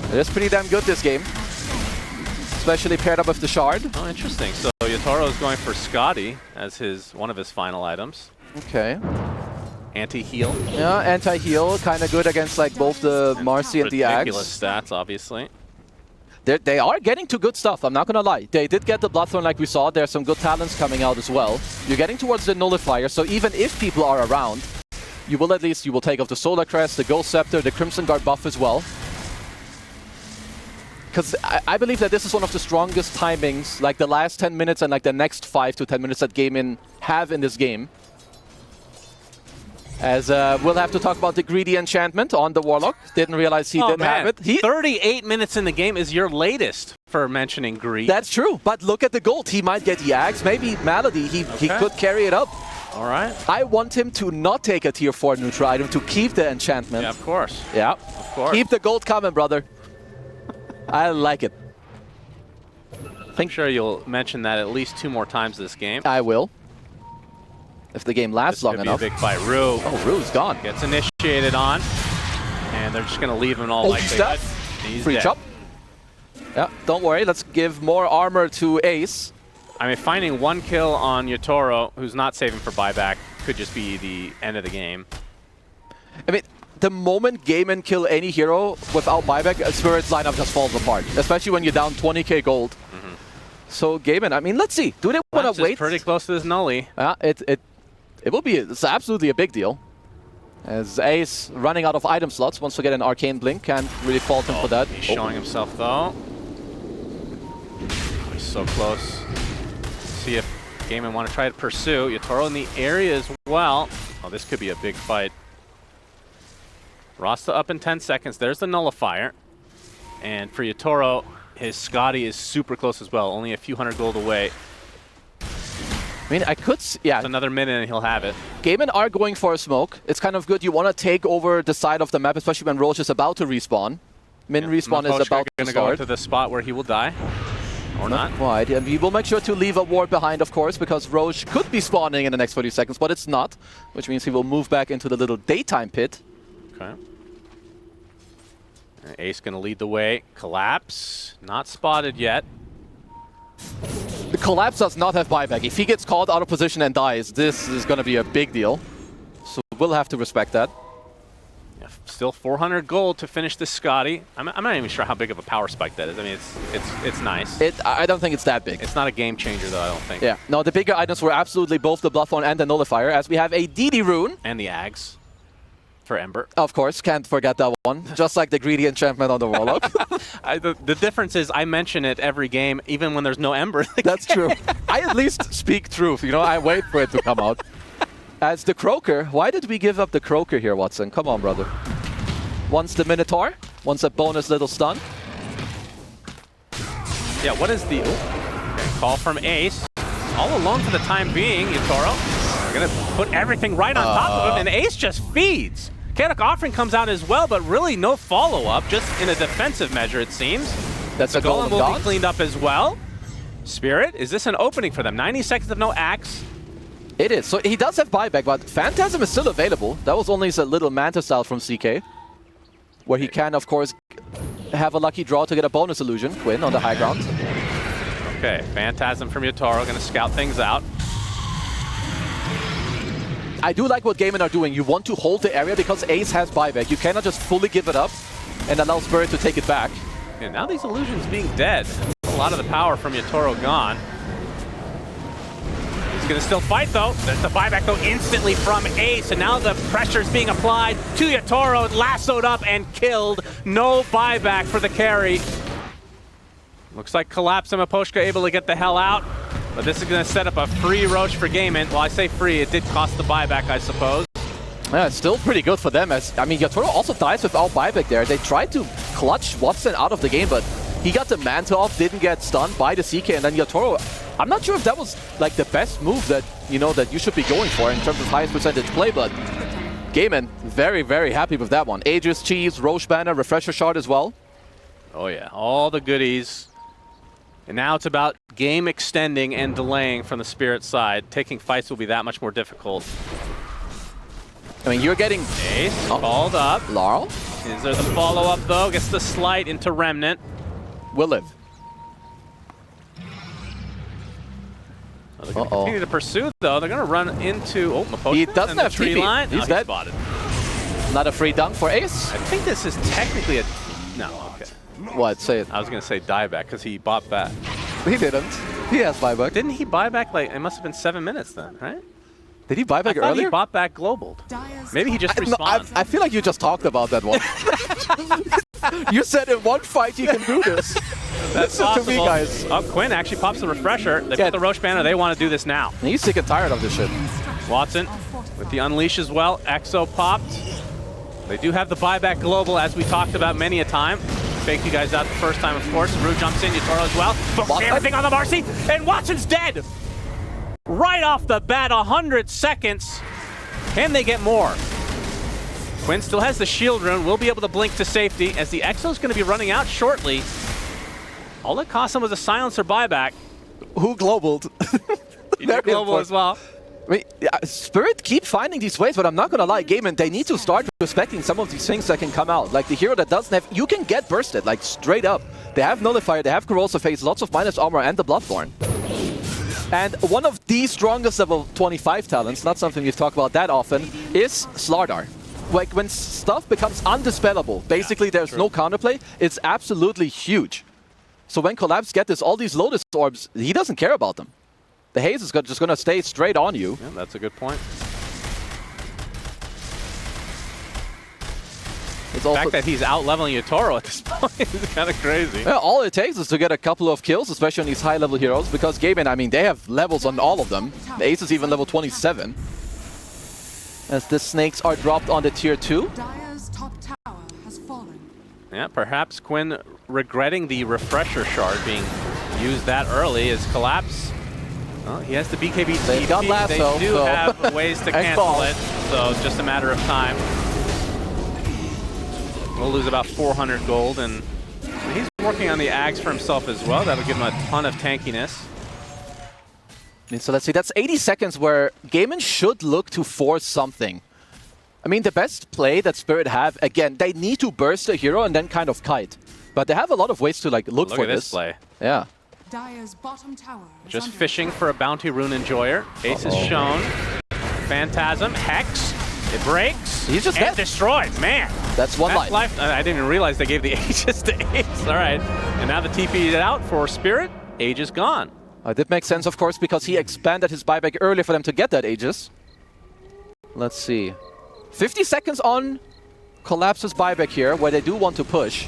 It is pretty damn good this game, especially paired up with the Shard. Oh, interesting. So Yatoro is going for Scotty as one of his final items. Okay. Anti-heal. Yeah, anti-heal, kind of good against like both the Marcy and the Ridiculous Axe. stats, obviously. They are getting to good stuff, I'm not gonna lie. They did get the Bloodthorn like we saw. There's some good talents coming out as well. You're getting towards the Nullifier, so even if people are around, you will take off the Solar Crest, the Ghost Scepter, the Crimson Guard buff as well. Because I believe that this is one of the strongest timings, like the last 10 minutes and like the next 5 to 10 minutes that Gaimin have in this game. As we'll have to talk about the greedy enchantment on the Warlock. Didn't realize he didn't have it. 38 minutes in the game is your latest for mentioning greed. That's true, but look at the gold. He might get the Axe, maybe Malady. He could carry it up. All right. I want him to not take a tier 4 neutral item, to keep the enchantment. Yeah, of course. Yeah. Of course. Keep the gold coming, brother. I like it. I'm sure you'll mention that at least 2 more times this game. I will. If the game lasts This long could enough. be a big fight. Rue Oh, Rue's gone. gets initiated on, and they're just going to leave him all like Ulti they step. would. He's Free dead. chop. Yeah, don't worry. Let's give more armor to Ace. I mean, finding one kill on Yotoro, who's not saving for buyback, could just be the end of the game. I mean, the moment Gaimin kill any hero without buyback, Spirit's lineup just falls apart, especially when you're down 20k gold. So Gaimin, I mean, let's see. Do they want to wait? Pretty close to this Nully. It will be. It's absolutely a big deal. As Ace running out of item slots, wants to get an Arcane Blink, can't really fault him for that. He's showing himself though. He's so close. See if Gaimin want to try to pursue. Yotoro in the area as well. Oh, this could be a big fight. Rasta up in 10 seconds. There's the nullifier. And for Yotoro, his Scotty is super close as well. Only a few hundred gold away. I mean, yeah. It's another minute and he'll have it. Gaimin are going for a smoke. It's kind of good. You want to take over the side of the map, especially when Roche is about to respawn. Respawn is about to start. Go to the spot where he will die. Or not. Quite. And we will make sure to leave a ward behind, of course, because Roche could be spawning in the next 40 seconds, but it's not. Which means he will move back into the little daytime pit. Okay. And Ace going to lead the way. Collapse. Not spotted yet. The Collapse does not have buyback. If he gets caught out of position and dies, this is going to be a big deal. So we'll have to respect that. Yeah, still 400 gold to finish this Scotty. I'm not even sure how big of a power spike that is. I mean, it's nice. I don't think it's that big. It's not a game changer, though, I don't think. Yeah. No, the bigger items were absolutely both the Bloodthorn and the Nullifier, as we have a DD rune. And the Ags for Ember. Of course, can't forget that one. Just like the greedy enchantment on the Warlock. The difference is I mention it every game, even when there's no Ember. That's true. I at least speak truth. You know, I wait for it to come out. As the Croaker, why did we give up the Croaker here, Watson? Come on, brother. Once the Minotaur, once a bonus little stun. Yeah, what is the call from Ace? All alone for the time being, Yotoro. They're going to put everything right on top of him, and Ace just feeds. Chaotic Offering comes out as well, but really no follow-up, just in a defensive measure, it seems. That's a Golem will God. be cleaned up as well. Spirit, is this an opening for them? 90 seconds of no axe. It is. So he does have buyback, but Phantasm is still available. That was only a little Manta style from CK, where he can, of course, have a lucky draw to get a bonus illusion. Quinn on the high ground. Okay, Phantasm from Yotaro, going to scout things out. I do like what Gaimin are doing. You want to hold the area because Ace has buyback. You cannot just fully give it up and allow Spirit to take it back. Yeah, now these illusions being dead. A lot of the power from Yotoro gone. He's going to still fight, though. There's the buyback, though, instantly from Ace. And now the pressure's being applied to Yotoro. Lassoed up and killed. No buyback for the carry. Looks like Collapse and Maposhka able to get the hell out. But this is going to set up a free Roche for Gaimin. Well, I say free. It did cost the buyback, I suppose. Yeah, it's still pretty good for them. As I mean, Yotoro also dies without buyback there. They tried to clutch Watson out of the game, but he got the Manta off, didn't get stunned by the CK, and then Yotoro, I'm not sure if that was like the best move that, you know, that you should be going for in terms of highest percentage play, but Gaimin, very, very happy with that one. Aegis, Cheese, Roche Banner, Refresher Shard as well. Oh yeah, all the goodies. And now it's about game extending and delaying from the Spirit side. Taking fights will be that much more difficult. I mean, you're getting... Ace called up. Laurel? Is there the follow-up, though? Gets the slight into Remnant. Will live. Oh, they're going to continue to pursue, though. They're going to run into... Oh, Maposhka. He doesn't have tree TP. line. He's dead. Spotted. Not a free dunk for Ace? I think this is technically a... No, okay. What? Say it. I was going to say dieback because he bought back. He didn't. He has buyback. Didn't he buy back, like, it must have been 7 minutes then, right? Did he buy back I thought earlier? he bought back global. Maybe he just No, respawned. I feel like you just talked about that one. You said in one fight you can do this. That's Listen possible. to me, guys. Oh, Quinn actually pops the refresher. They put the Roche banner. They want to do this now. He's sick and tired of this shit. Watson with the unleash as well. Exo popped. They do have the buyback global, as we talked about many a time. Faked you guys out the first time, of course. Rue jumps in, Yotaro as well. Focusing everything on the Marcy, and Watson's dead! Right off the bat, 100 seconds. Can they get more? Quinn still has the shield rune, will be able to blink to safety, as the Exo's going to be running out shortly. All it cost him was a silencer buyback. Who globaled? He did global as well. I mean, Spirit keep finding these ways, but I'm not gonna lie, Gaimin, they need to start respecting some of these things that can come out. Like the hero that doesn't have, you can get bursted, like straight up. They have Nullifier, they have Corrosive Haze, lots of minus armor, and the Bloodborne. And one of the strongest level 25 talents, not something we've talked about that often, is Slardar. Like when stuff becomes undispellable, basically there's no counterplay, it's absolutely huge. So when Collapse get this, all these Lotus Orbs, he doesn't care about them. The haze is just going to stay straight on you. Yeah, that's a good point. It's The fact that he's out-leveling Yatoro at this point is kind of crazy. Yeah, all it takes is to get a couple of kills, especially on these high-level heroes, because Gaimin, I mean, they have levels on all of them. The Ace is even level 27. As the snakes are dropped on the tier 2. Dire's top tower has fallen. Yeah, perhaps Quinn regretting the refresher shard being used that early as Collapse. Well, he has the BKB TP. They've got Lasso, they do so have ways to cancel it, so it's just a matter of time. We'll lose about 400 gold, and he's working on the Ags for himself as well. That'll give him a ton of tankiness. So let's see, that's 80 seconds where Gaimin should look to force something. I mean, the best play that Spirit have, again, they need to burst a hero and then kind of kite. But they have a lot of ways to like look for at this play. Yeah. Dire's bottom tower is Just under fishing attack. for a bounty rune enjoyer. Ace is shown. Phantasm, Hex. It breaks. He's just and dead. Destroyed. Man. That's one life. I didn't even realize they gave the Aegis to Ace. All right. And now the TP is out for Spirit. Aegis gone. That makes sense, of course, because he expanded his buyback earlier for them to get that Aegis. Let's see. 50 seconds on Collapse's buyback here, where they do want to push.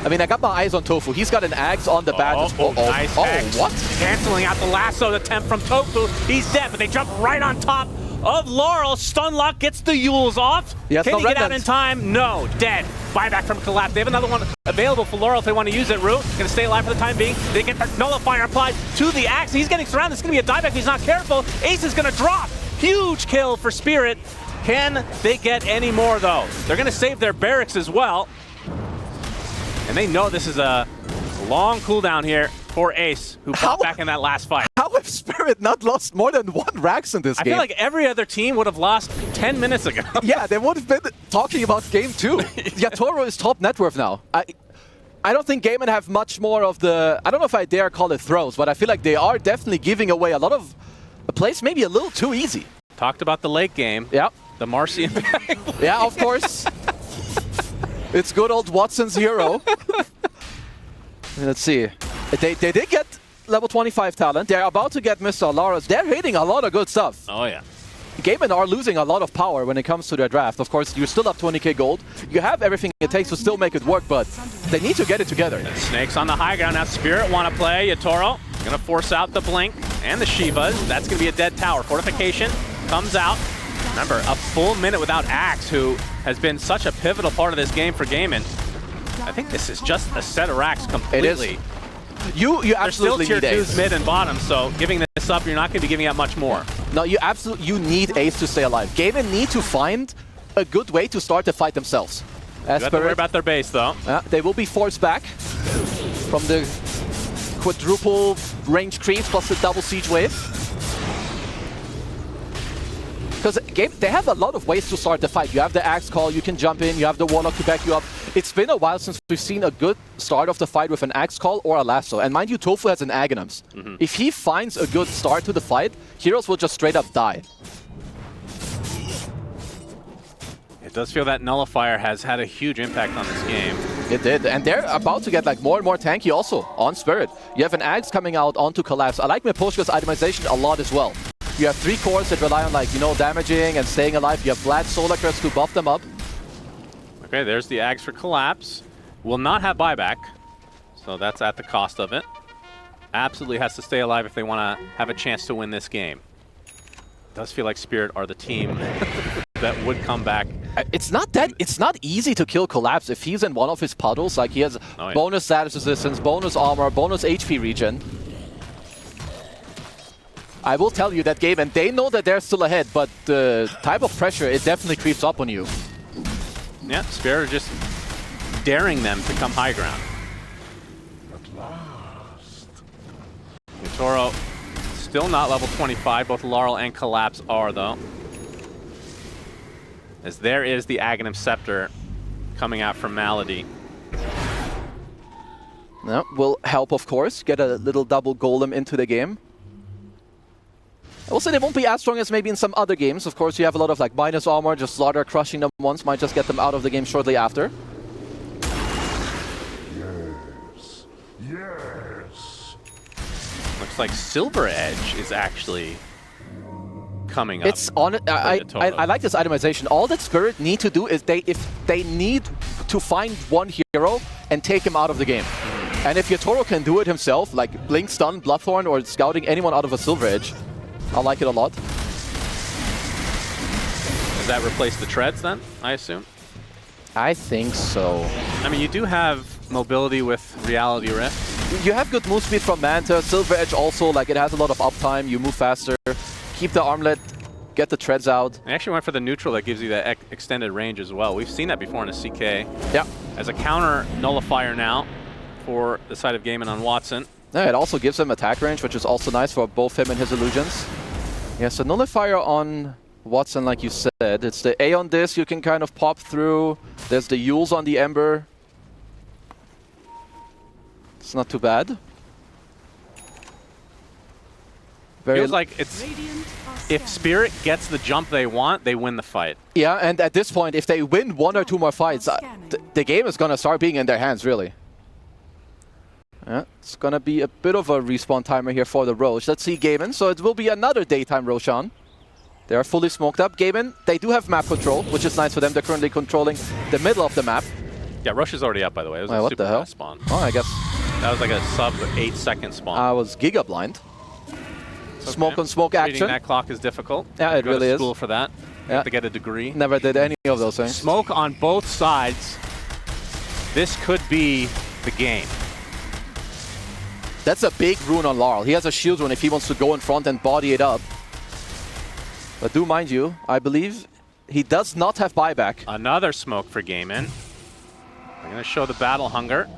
I mean, I got my eyes on Tofu. He's got an Axe on the badge. Nice Hex. What? Canceling out the lasso attempt from Tofu. He's dead, but they jump right on top of Laurel. Stunlock gets the Yules off. Yes, Can no he get out remnant. in time? No. Dead. Buyback from Collapse. They have another one available for Laurel if they want to use it. Root going to stay alive for the time being. They get their Nullifier applied to the Axe. He's getting surrounded. It's going to be a dieback if he's not careful. Ace is going to drop. Huge kill for Spirit. Can they get any more, though? They're going to save their barracks as well. And they know this is a long cooldown here for Ace, who fought back in that last fight. How have Spirit not lost more than one Rax in this I game? feel like every other team would have lost 10 minutes ago. Yeah, they would have been talking about game 2. Yatoro is top net worth now. I don't think Gaimin have much more of the... I don't know if I dare call it throws, but I feel like they are definitely giving away a lot of plays maybe a little too easy. Talked about the late game. Yeah. The Marcian bag. Yeah, of course. It's good old Watson's hero. Let's see. They did get level 25 talent. They're about to get Mr. Alaris. They're hitting a lot of good stuff. Oh, yeah. Gaimin are losing a lot of power when it comes to their draft. Of course, you still have 20k gold. You have everything it takes to still make it work, but they need to get it together. Snakes on the high ground. Now Spirit want to play. Yatoro going to force out the Blink and the Shivas. That's going to be a dead tower. Fortification comes out. Remember, a full minute without Axe, who has been such a pivotal part of this game for Gaimin. I think this is just a set of racks completely. It is. You absolutely They're still tier need 2s Ace. mid and bottom, so giving this up, you're not going to be giving out much more. No, you need Ace to stay alive. Gaimin need to find a good way to start the fight themselves. You have to worry about their base, though. They will be forced back from the quadruple range creeps plus the double siege wave. Because they have a lot of ways to start the fight. You have the Axe Call, you can jump in, you have the Warlock to back you up. It's been a while since we've seen a good start of the fight with an Axe Call or a Lasso. And mind you, Tofu has an Aghanims. If he finds a good start to the fight, heroes will just straight up die. It does feel that Nullifier has had a huge impact on this game. It did, and they're about to get like more and more tanky also on Spirit. You have an Axe coming out onto Collapse. I like Miposhka's itemization a lot as well. You have 3 cores that rely on like, you know, damaging and staying alive. You have Vlad Solar Crest to buff them up. Okay, there's the Ags for Collapse. Will not have buyback, so that's at the cost of it. Absolutely has to stay alive if they want to have a chance to win this game. It does feel like Spirit are the team that would come back. It's not easy to kill Collapse if he's in one of his puddles. Like he has bonus status resistance, bonus armor, bonus HP regen. I will tell you that game, and they know that they're still ahead, but the type of pressure, it definitely creeps up on you. Yeah, Spirit are just daring them to come high ground. Yatoro Still not level 25. Both Laurel and Collapse are, though. As there is the Aghanim Scepter coming out from Malady. That will help, of course, get a little double golem into the game. I will say they won't be as strong as maybe in some other games. Of course, you have a lot of like minus armor, just Slaughter crushing them once might just get them out of the game shortly after. Yes. Yes. Looks like Silver Edge is actually coming up. It's on. I like this itemization. All that Spirit need to do is if they need to find one hero and take him out of the game. And if Yatoro can do it himself, like Blink, Stun, Bloodthorn, or scouting anyone out of a Silver Edge, I like it a lot. Does that replace the treads then, I assume? I think so. I mean, you do have mobility with Reality Rift. You have good move speed from Manta. Silver Edge also, like it has a lot of uptime. You move faster. Keep the armlet. Get the treads out. I actually went for the neutral that gives you that extended range as well. We've seen that before in a CK. Yeah. As a counter nullifier now for the side of Gaimin on Watson. Yeah, it also gives him attack range, which is also nice for both him and his illusions. Yeah, so nullifier on Watson, like you said. It's the A on this, you can kind of pop through. There's the Yules on the Ember. It's not too bad. Feels like it's... If Spirit gets the jump they want, they win the fight. Yeah, and at this point, if they win one or two more fights, the game is going to start being in their hands, really. Yeah, it's going to be a bit of a respawn timer here for the Roche. Let's see Gaimin. So it will be another daytime Roshan. They are fully smoked up. Gaimin, they do have map control, which is nice for them. They're currently controlling the middle of the map. Yeah, Roche is already up, by the way. It was a what super the hell? fast spawn. Oh, I guess That was like a sub 8-second spawn. I was giga blind. Okay. Smoke on smoke Reading action. that clock is difficult. Yeah, it Go really to is. school for that. You have to get a degree. Never did any of those things. Smoke on both sides. This could be the game. That's a big rune on Laurel. He has a shield rune if he wants to go in front and body it up. But do mind you, I believe he does not have buyback. Another smoke for Gaimin. They're going to show the battle hunger.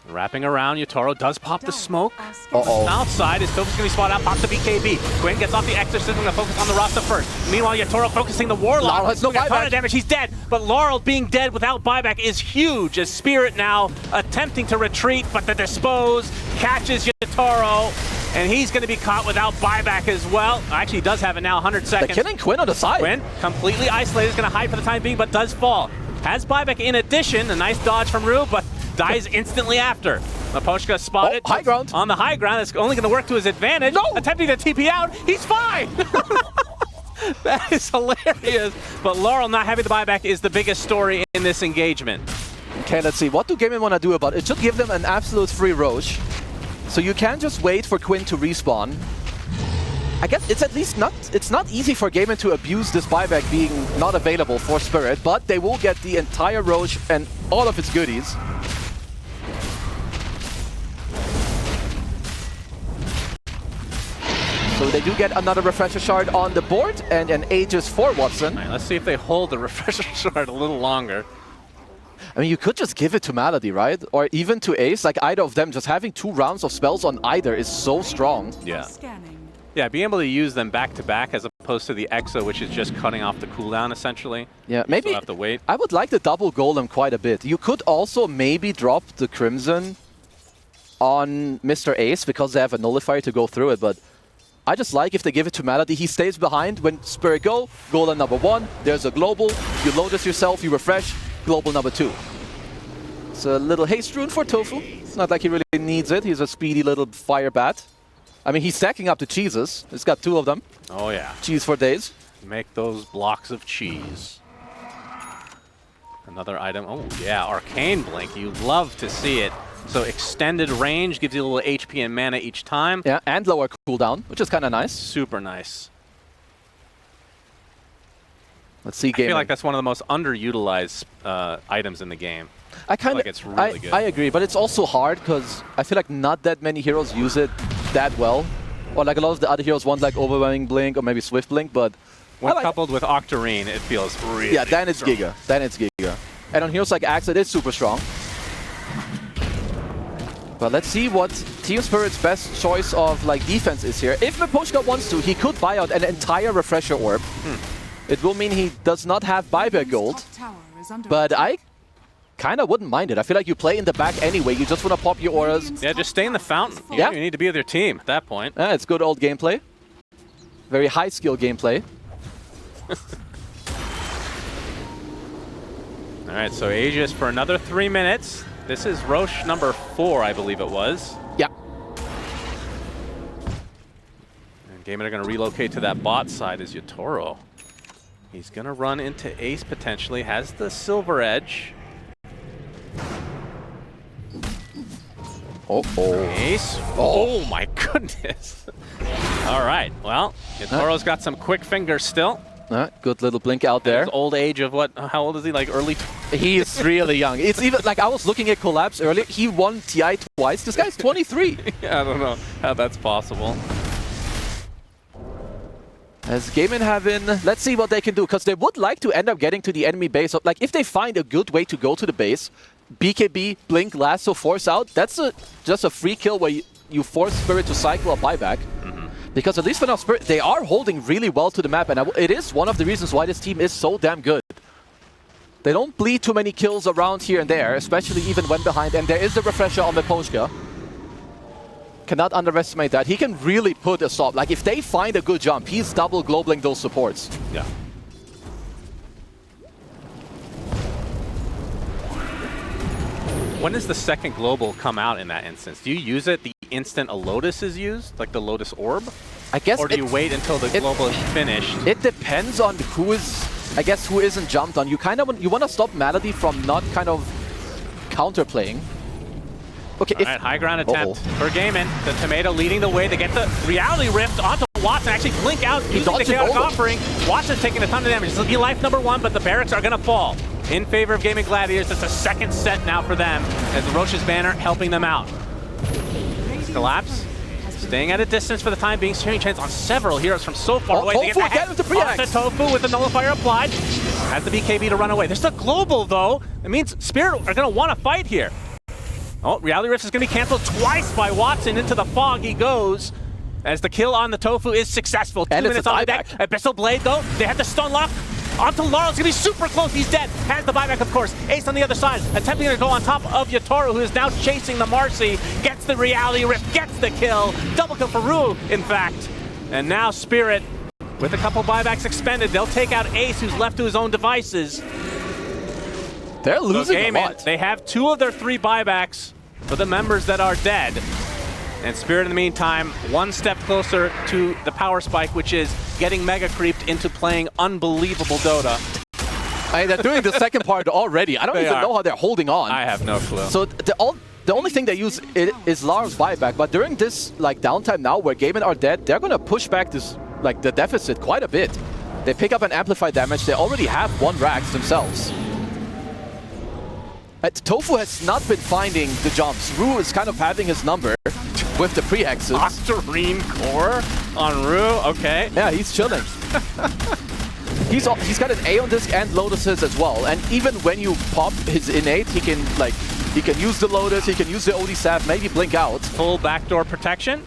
Wrapping around, Yatoro does pop the smoke. Uh-oh. Outside, his focus going to be spotted out, pops the BKB. Quinn gets off the Exorcism, going to focus on the Rasta first. Meanwhile, Yatoro focusing the Warlock. Laurel has no got a ton buyback. of damage, he's dead. But Laurel being dead without buyback is huge, as Spirit now attempting to retreat, but the Dispose catches Yatoro, and he's going to be caught without buyback as well. Actually, he does have it now, 100 seconds. They're killing Quinn on the side. Quinn, completely isolated, is going to hide for the time being, but does fall. Has buyback in addition, a nice dodge from Rue, but dies instantly after. Maposhka spotted high ground. on the high ground. It's only going to work to his advantage. No! Attempting to TP out. He's fine. That is hilarious. But Laurel not having the buyback is the biggest story in this engagement. Okay, let's see. What do Gaimin want to do about it? It should give them an absolute free Roche. So you can just wait for Quinn to respawn. I guess it's at least not... It's not easy for Gaimin to abuse this buyback being not available for Spirit, but they will get the entire Roche and all of its goodies. So they do get another Refresher Shard on the board and an Aegis for Watson. All right, let's see if they hold the Refresher Shard a little longer. I mean, you could just give it to Malady, right? Or even to Ace, like either of them. Just having 2 rounds of spells on either is so strong. Yeah. Scanning. Yeah, being able to use them back to back as opposed to the Exo, which is just cutting off the cooldown essentially. Yeah, maybe Still have to wait. I would like the double golem quite a bit. You could also maybe drop the Crimson on Mr. Ace because they have a nullifier to go through it, but I just like if they give it to Malady, he stays behind. When Spirit go, golem number 1, there's a global, you load this yourself, you refresh, global number 2. It's a little haste rune for Tofu. It's not like he really needs it, he's a speedy little fire bat. I mean, he's stacking up the cheeses. He's got 2 of them. Oh yeah. Cheese for days. Make those blocks of cheese. Another item. Oh yeah, Arcane Blink. You love to see it. So extended range gives you a little HP and mana each time. Yeah, and lower cooldown, which is kind of nice. Super nice. Let's see I Gaimin. feel like that's one of the most underutilized items in the game. I kind of like it's really good. I agree, but it's also hard because I feel like not that many heroes use it that well. Or like a lot of the other heroes want like Overwhelming Blink or maybe Swift Blink, but When like coupled with Octarine, it feels really yeah, then it's strong. Giga. Then it's Giga. And on heroes like Axe, it is super strong. But let's see what Team Spirit's best choice of like defense is here. If Miposhka wants to, he could buy out an entire refresher orb. It will mean he does not have buyback gold, but I kind of wouldn't mind it. I feel like you play in the back anyway. You just want to pop your auras. Yeah, just stay in the fountain. Yeah. You need to be with your team at that point. It's good old gameplay. Very high skill gameplay. All right, so Aegis for another 3 minutes. This is Roche number 4, I believe it was. Yeah. And Gaimin are going to relocate to that bot side as Yotaro. He's going to run into Ace potentially. Has the silver edge. Ace. Oh my goodness. All right, well, Yotaro's got some quick fingers still. Good little blink out there. His old age of what? How old is he? Like early? He's really young. It's even like I was looking at Collapse earlier. He won TI twice. This guy's 23. Yeah, I don't know how that's possible. As Gaimin have in, let's see what they can do, because they would like to end up getting to the enemy base. Like if they find a good way to go to the base, BKB, Blink, Lasso, Force out, that's just a free kill where you force Spirit to cycle a buyback. Because at least for now, Spirit, they are holding really well to the map, and it is one of the reasons why this team is so damn good. They don't bleed too many kills around here and there, especially even when behind, and there is the refresher on Miposhka. Cannot underestimate that. He can really put a stop. Like if they find a good jump, he's double globaling those supports. Yeah. When does the second global come out in that instance? Do you use it the instant a Lotus is used, like the Lotus Orb? I guess. Or do you wait until the global is finished? It depends on who is, I guess, who isn't jumped on. You kind of want to stop Malady from not kind of counterplaying. Okay. All right, high ground attempt for Gaimin. The Tomato leading the way. They get the Reality Rift onto Watson. Actually blink out using the chaotic offering. Watson's taking a ton of damage. This will be life number 1, but the barracks are going to fall in favor of Gaimin Gladiators. It's a second set now for them as the Roche's banner helping them out. Collapse. Staying at a distance for the time being. Sharing chance on several heroes from so far away. Tofu, get him to pre-axe. Onto Tofu with the nullifier applied. Has the BKB to run away. There's the global though. It means Spirit are going to want to fight here. Oh, Reality Rift is going to be canceled twice by Watson. Into the fog he goes as the kill on the Tofu is successful. 2 minutes on the deck. Abyssal Blade though. They have to stun lock. Onto Laurel, it's going to be super close, he's dead. Has the buyback, of course. Ace on the other side, attempting to go on top of Yotaro, who is now chasing the Marcy. Gets the Reality Rift, gets the kill. Double kill for Rue, in fact. And now Spirit, with a couple buybacks expended, they'll take out Ace, who's left to his own devices. They're losing a lot. They have 2 of their 3 buybacks for the members that are dead. And Spirit, in the meantime, 1 step closer to the power spike, which is getting mega creeped into playing unbelievable Dota. They're doing the second part already. I don't even know how they're holding on. I have no clue. So the only thing they use is Lara's buyback. But during this like downtime now, where Gaimin are dead, they're gonna push back this like the deficit quite a bit. They pick up an amplified damage. They already have 1 Rax themselves. Tofu has not been finding the jumps. Rue is kind of having his number with the pre-hexes. Octarine Core on Rue, okay. Yeah, he's chilling. He's got an A on disc and Lotuses as well. And even when you pop his innate, he can use the Lotus, he can use the OD Staff, maybe blink out. Full backdoor protection,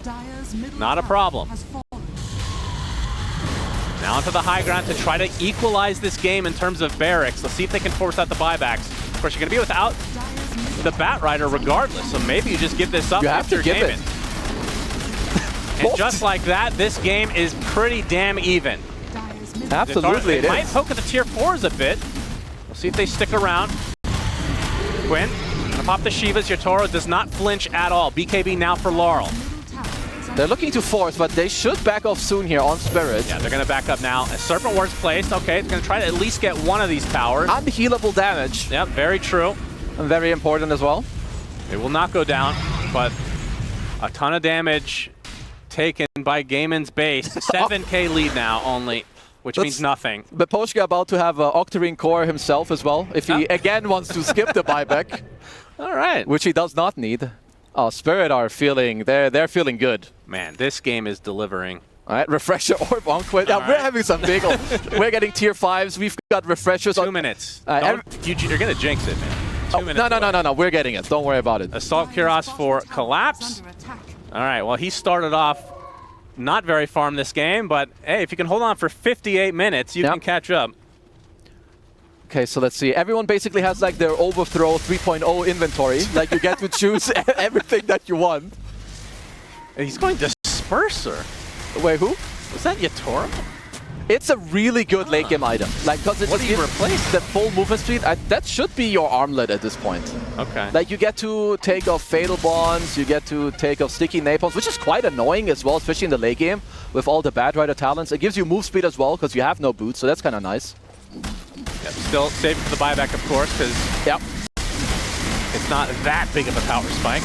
not a problem. Now onto the high ground to try to equalize this game in terms of barracks. Let's see if they can force out the buybacks. Of course, you're going to be without the Bat Rider regardless, so maybe you just give this up. You have to give it. And just like that, this game is pretty damn even. Absolutely, it is. Might poke at the tier 4s a bit. We'll see if they stick around. Quinn, gonna pop the Shivas. Yotaro does not flinch at all. BKB now for Laurel. They're looking to force, but they should back off soon here on Spirit. Yeah, they're going to back up now. As Serpent Ward's placed, okay, it's going to try to at least get 1 of these towers. Unhealable damage. Yep, very true. And very important as well. It will not go down, but a ton of damage taken by Gaimin's base. 7k lead now only, which means nothing. Miposhka about to have Octarine Core himself as well, if he again wants to skip the buyback. All right. Which he does not need. Oh, Spirit are feeling, they're feeling good. Man, this game is delivering. All right, refresher orb on Quinn. Yeah, we're having some big we're getting tier 5s. We've got refreshers. 2 minutes. You're going to jinx it, man. 2 minutes. No. We're getting it. Don't worry about it. Assault Kuros for Collapse. All right, well, he started off not very far in this game, but hey, if you can hold on for 58 minutes, you can catch up. Okay, so let's see. Everyone basically has like their overthrow 3.0 inventory. Like you get to choose everything that you want. He's going Disperser. Wait, who? Was that Yatoro? It's a really good late game item. Like, because it What just do you gives replace? the full movement speed. That should be your armlet at this point. Okay. Like, you get to take off Fatal Bonds, you get to take off Sticky Napalms, which is quite annoying as well, especially in the late game with all the Bad Rider talents. It gives you move speed as well, because you have no boots, so that's kind of nice. Yep, still safe for the buyback, of course, because it's not that big of a power spike.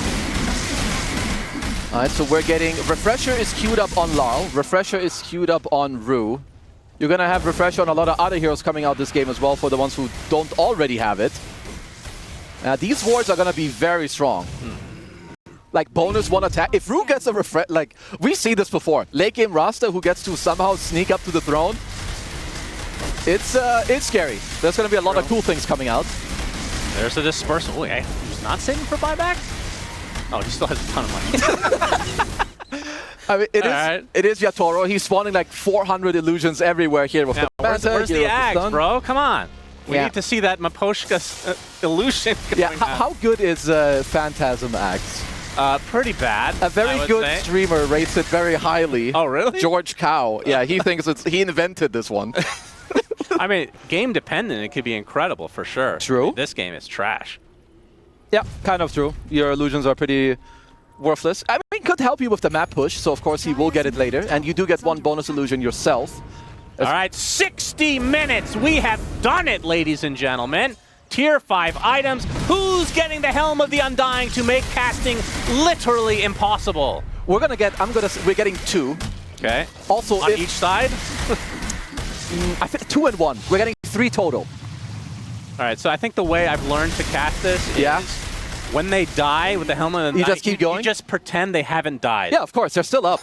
Alright, so we're getting... Refresher is queued up on Larl. Refresher is queued up on Rue. You're going to have Refresher on a lot of other heroes coming out this game as well for the ones who don't already have it. These wards are going to be very strong. Like bonus one attack. If Rue gets a refresh... Like, we see this before. Late game Rasta who gets to somehow sneak up to the throne. It's scary. There's going to be a lot of cool things coming out. There's a Dispersal. Oh, yeah. He's not saving for buyback? Oh, he still has a ton of money. I mean, it is Yatoro. He's spawning like 400 illusions everywhere here with the Panther. Where's the Ags, bro? Come on. We need to see that Maposhka illusion going Yeah, how good is Phantasm Axe? Pretty bad. A very good streamer rates it very highly. Oh, really? George Cow. Yeah, he thinks he invented this one. I mean, game dependent, it could be incredible for sure. True. I mean, this game is trash. Yeah, kind of true. Your illusions are pretty worthless. I mean, could help you with the map push, so of course he will get it later. And you do get one bonus illusion yourself. All right, 60 minutes. We have done it, ladies and gentlemen. Tier 5 items. Who's getting the Helm of the Undying to make casting literally impossible? We're getting 2. Okay. Also, on each side? I think 2 and 1. We're getting 3 total. All right, so I think the way I've learned to cast this is when they die with the Helm of the Undying, you just keep going? You just pretend they haven't died. Yeah, of course. They're still up.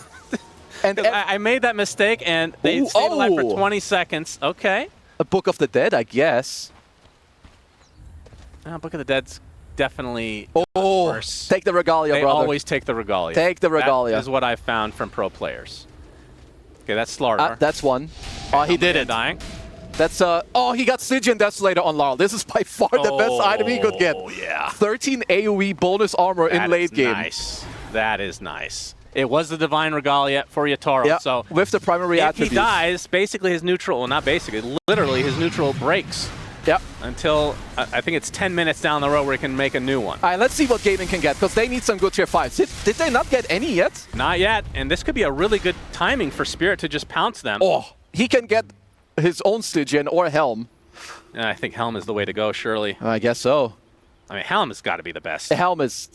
And I made that mistake, and they stayed alive for 20 seconds. Okay. A Book of the Dead, I guess. Book of the Dead's definitely worse. Take the Regalia, they brother. Always take the Regalia. Take the Regalia. That is what I've found from pro players. Okay, that's Slardar. That's one. Oh, he did it. Dying. That's he got Stygian Desolator on Larl. This is by far the best item he could get. Oh, yeah. 13 AoE bonus armor in late game. Nice. That is nice. It was the Divine Regalia for Yatoro. Yeah, so with the primary if attributes. he dies, basically his neutral, well, not basically, literally his neutral breaks. Yep. Until, I think it's 10 minutes down the road where he can make a new one. All right, let's see what Gaimin can get, because they need some good tier 5s. Did they not get any yet? Not yet, and this could be a really good timing for Spirit to just pounce them. Oh, he can get his own Stygian or Helm. I think Helm is the way to go, surely. I guess so. I mean, Helm has got to be the best. Helm is...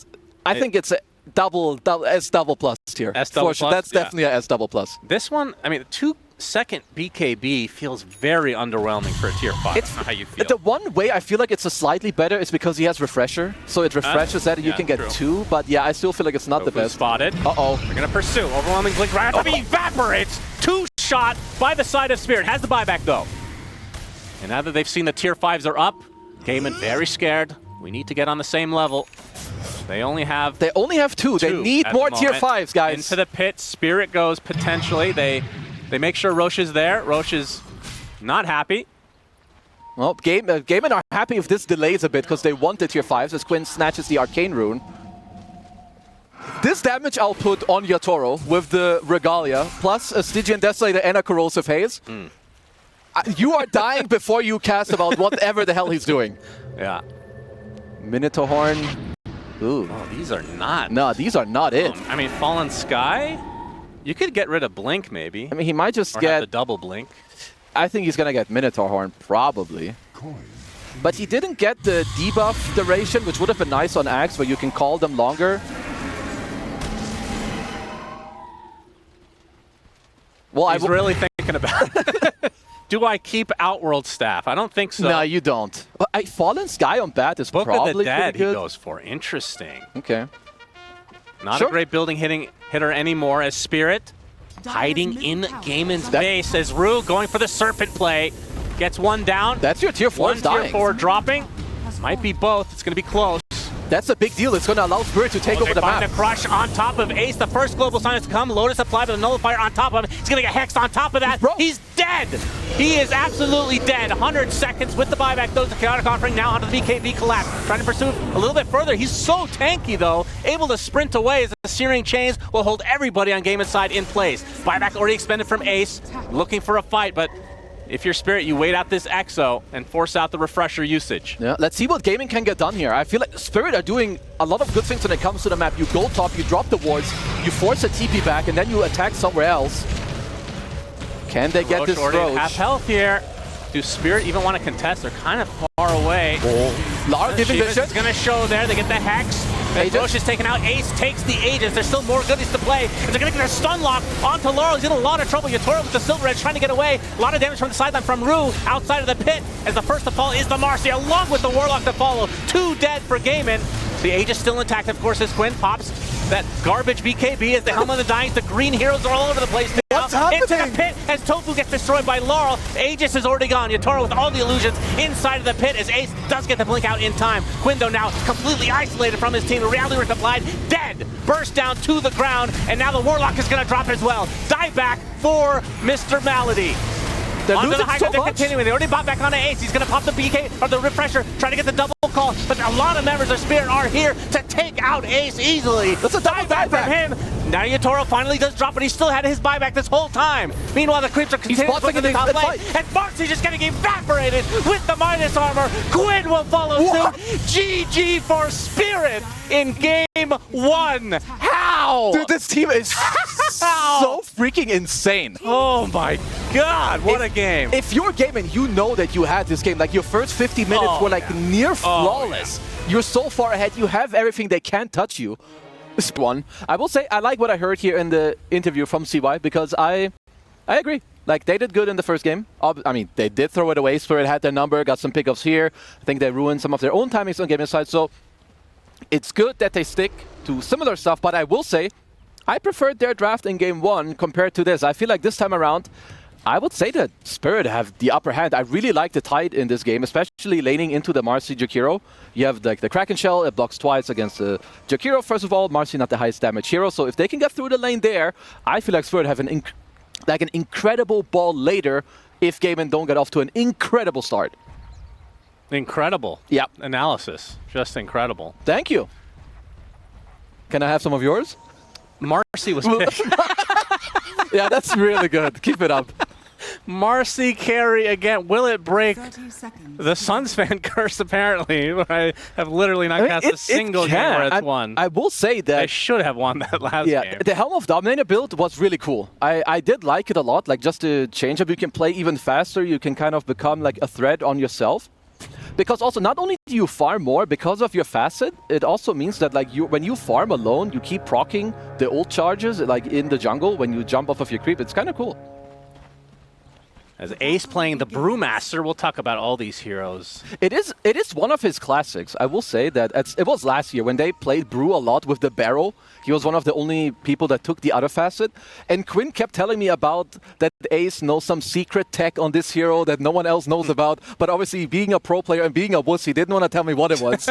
I think it's a double S double plus tier. S double plus? That's definitely a S double plus. This one, I mean, 2-second BKB feels very underwhelming for a tier 5. I don't know how you feel. The one way I feel like it's a slightly better is because he has Refresher. So it refreshes that and you can get 2. But yeah, I still feel like it's not the best. Spotted. Uh-oh. They're going to pursue. Overwhelming Blink right after evaporates. 2-shot by the side of Spirit. Has the buyback, though. And now that they've seen the tier 5s are up, Gaimin very scared. We need to get on the same level. They only have 2. They need more tier 5s, guys. Into the pit. Spirit goes potentially. They make sure Roche is there. Roche is not happy. Well, Gaimin are happy if this delays a bit because they want the tier 5s as Quinn snatches the Arcane Rune. This damage output on Yatoro with the Regalia, plus a Stygian Desolator and a Corrosive Haze, you are dying before you cast about whatever the hell he's doing. Yeah. Minotaur Horn. Ooh. Oh, these are not. No, these are not it. I mean, Fallen Sky? You could get rid of Blink, maybe. I mean, he might just or get... have the double Blink. I think he's going to get Minotaur Horn, probably. But he didn't get the debuff duration, which would have been nice on Axe, where you can call them longer. Well, He's really thinking about it. Do I keep Outworld Staff? I don't think so. No, you don't. Fallen Sky on Bat is Book probably of the Dead pretty good. he goes for. Interesting. Okay. Not a great building hitter anymore as Spirit hiding in Gaimin's base as Rue going for the Serpent play. Gets one down. That's your tier 4 One dying. tier 4 dropping. Might be both. It's going to be close. That's a big deal. It's going to allow Spirit to take over the Find map. the crush on top of Ace. The first global sign has come. Lotus applied with a nullifier on top of him. He's going to get hexed on top of that. Bro. He's dead. He is absolutely dead. 100 seconds with the buyback. Those the chaotic offering now onto the BKB collapse. Trying to pursue a little bit further. He's so tanky though. Able to sprint away as the Searing Chains will hold everybody on Gaimin's side in place. Buyback already expended from Ace. Looking for a fight, but if you're Spirit, you wait out this Exo and force out the refresher usage. Yeah, let's see what Gaimin can get done here. I feel like Spirit are doing a lot of good things when it comes to the map. You go top, you drop the wards, you force a TP back, and then you attack somewhere else. Can they get this Roach? Half health here. Do Spirit even want to contest? They're kind of far away. Lara giving Shiva's vision. is going to show there. They get the Hex. Rosh is taken out. Ace takes the Aegis. There's still more goodies to play. And they're going to get a stun lock onto Laurel. He's in a lot of trouble. Yatoro with the Silver Edge trying to get away. A lot of damage from the sideline from Rue outside of the pit. As the first to fall is the Marcy, along with the Warlock to follow. 2 dead for Gaimin. The Aegis still intact, of course, as Quinn pops that garbage BKB as the Helm of the Dying. The green heroes are all over the place now. What's happening? Into the pit as Tofu gets destroyed by Laurel. Aegis is already gone. Yatoro with all the illusions inside of the pit as Ace does get the blink out in time. Quindo now completely isolated from his team. The reality was applied. Dead. Burst down to the ground. And now the Warlock is going to drop as well. Dive back for Mr. Malady. They're Onto the losing high so ground, they're much. continuing. They already bought back onto Ace. He's going to pop the BK or the refresher, trying to get the double call. But a lot of members of Spirit are here to take out Ace easily. That's a double back from buyback. him. Now Yatoro finally does drop, but he still had his buyback this whole time. Meanwhile, the creeps are continuing to spotting push to the in top the lane. fight. And Marcy just getting evaporated with the minus armor. Quinn will follow What? suit. GG for Spirit in game 1. How? Dude, this team is so freaking insane. Oh my god, what a game. If you're Gaimin, you know that you had this game. Like, your first 50 minutes Oh, were like yeah. near flawless. You're so far ahead. You have everything. They can't touch you. This one. I will say I like what I heard here in the interview from CY because I agree. Like, they did good in the first game. I mean, they did throw it away. Spirit had their number, got some pickups here. I think they ruined some of their own timings on Gaimin's side. So it's good that they stick to similar stuff. But I will say I preferred their draft in game 1 compared to this. I feel like this time around, I would say that Spirit have the upper hand. I really like the tide in this game, especially laning into the Marcy Jakiro. You have like the Kraken Shell, it blocks twice against the Jakiro. First of all, Marcy not the highest damage hero, so if they can get through the lane there, I feel like Spirit have an incredible ball later if Gaimin don't get off to an incredible start. Incredible. Yeah. Analysis. Just incredible. Thank you. Can I have some of yours? Marcy was picked. Yeah, that's really good. Keep it up. Marcy carry again. Will it break 30 seconds. the Suns fan curse, apparently? I have literally not cast a single game where it's won. I will say that They should have won that last game. the Helm of Dominator build was really cool. I did like it a lot. Like, just to change up, you can play even faster. You can kind of become like a threat on yourself. Because also, not only do you farm more because of your facet, it also means that like when you farm alone, you keep proccing the ult charges like in the jungle when you jump off of your creep. It's kind of cool. As Ace playing the Brewmaster, we'll talk about all these heroes. It is one of his classics. I will say that it was last year when they played Brew a lot with the barrel. He was one of the only people that took the other facet. And Quinn kept telling me about that Ace knows some secret tech on this hero that no one else knows about. But obviously, being a pro player and being a wuss, he didn't want to tell me what it was.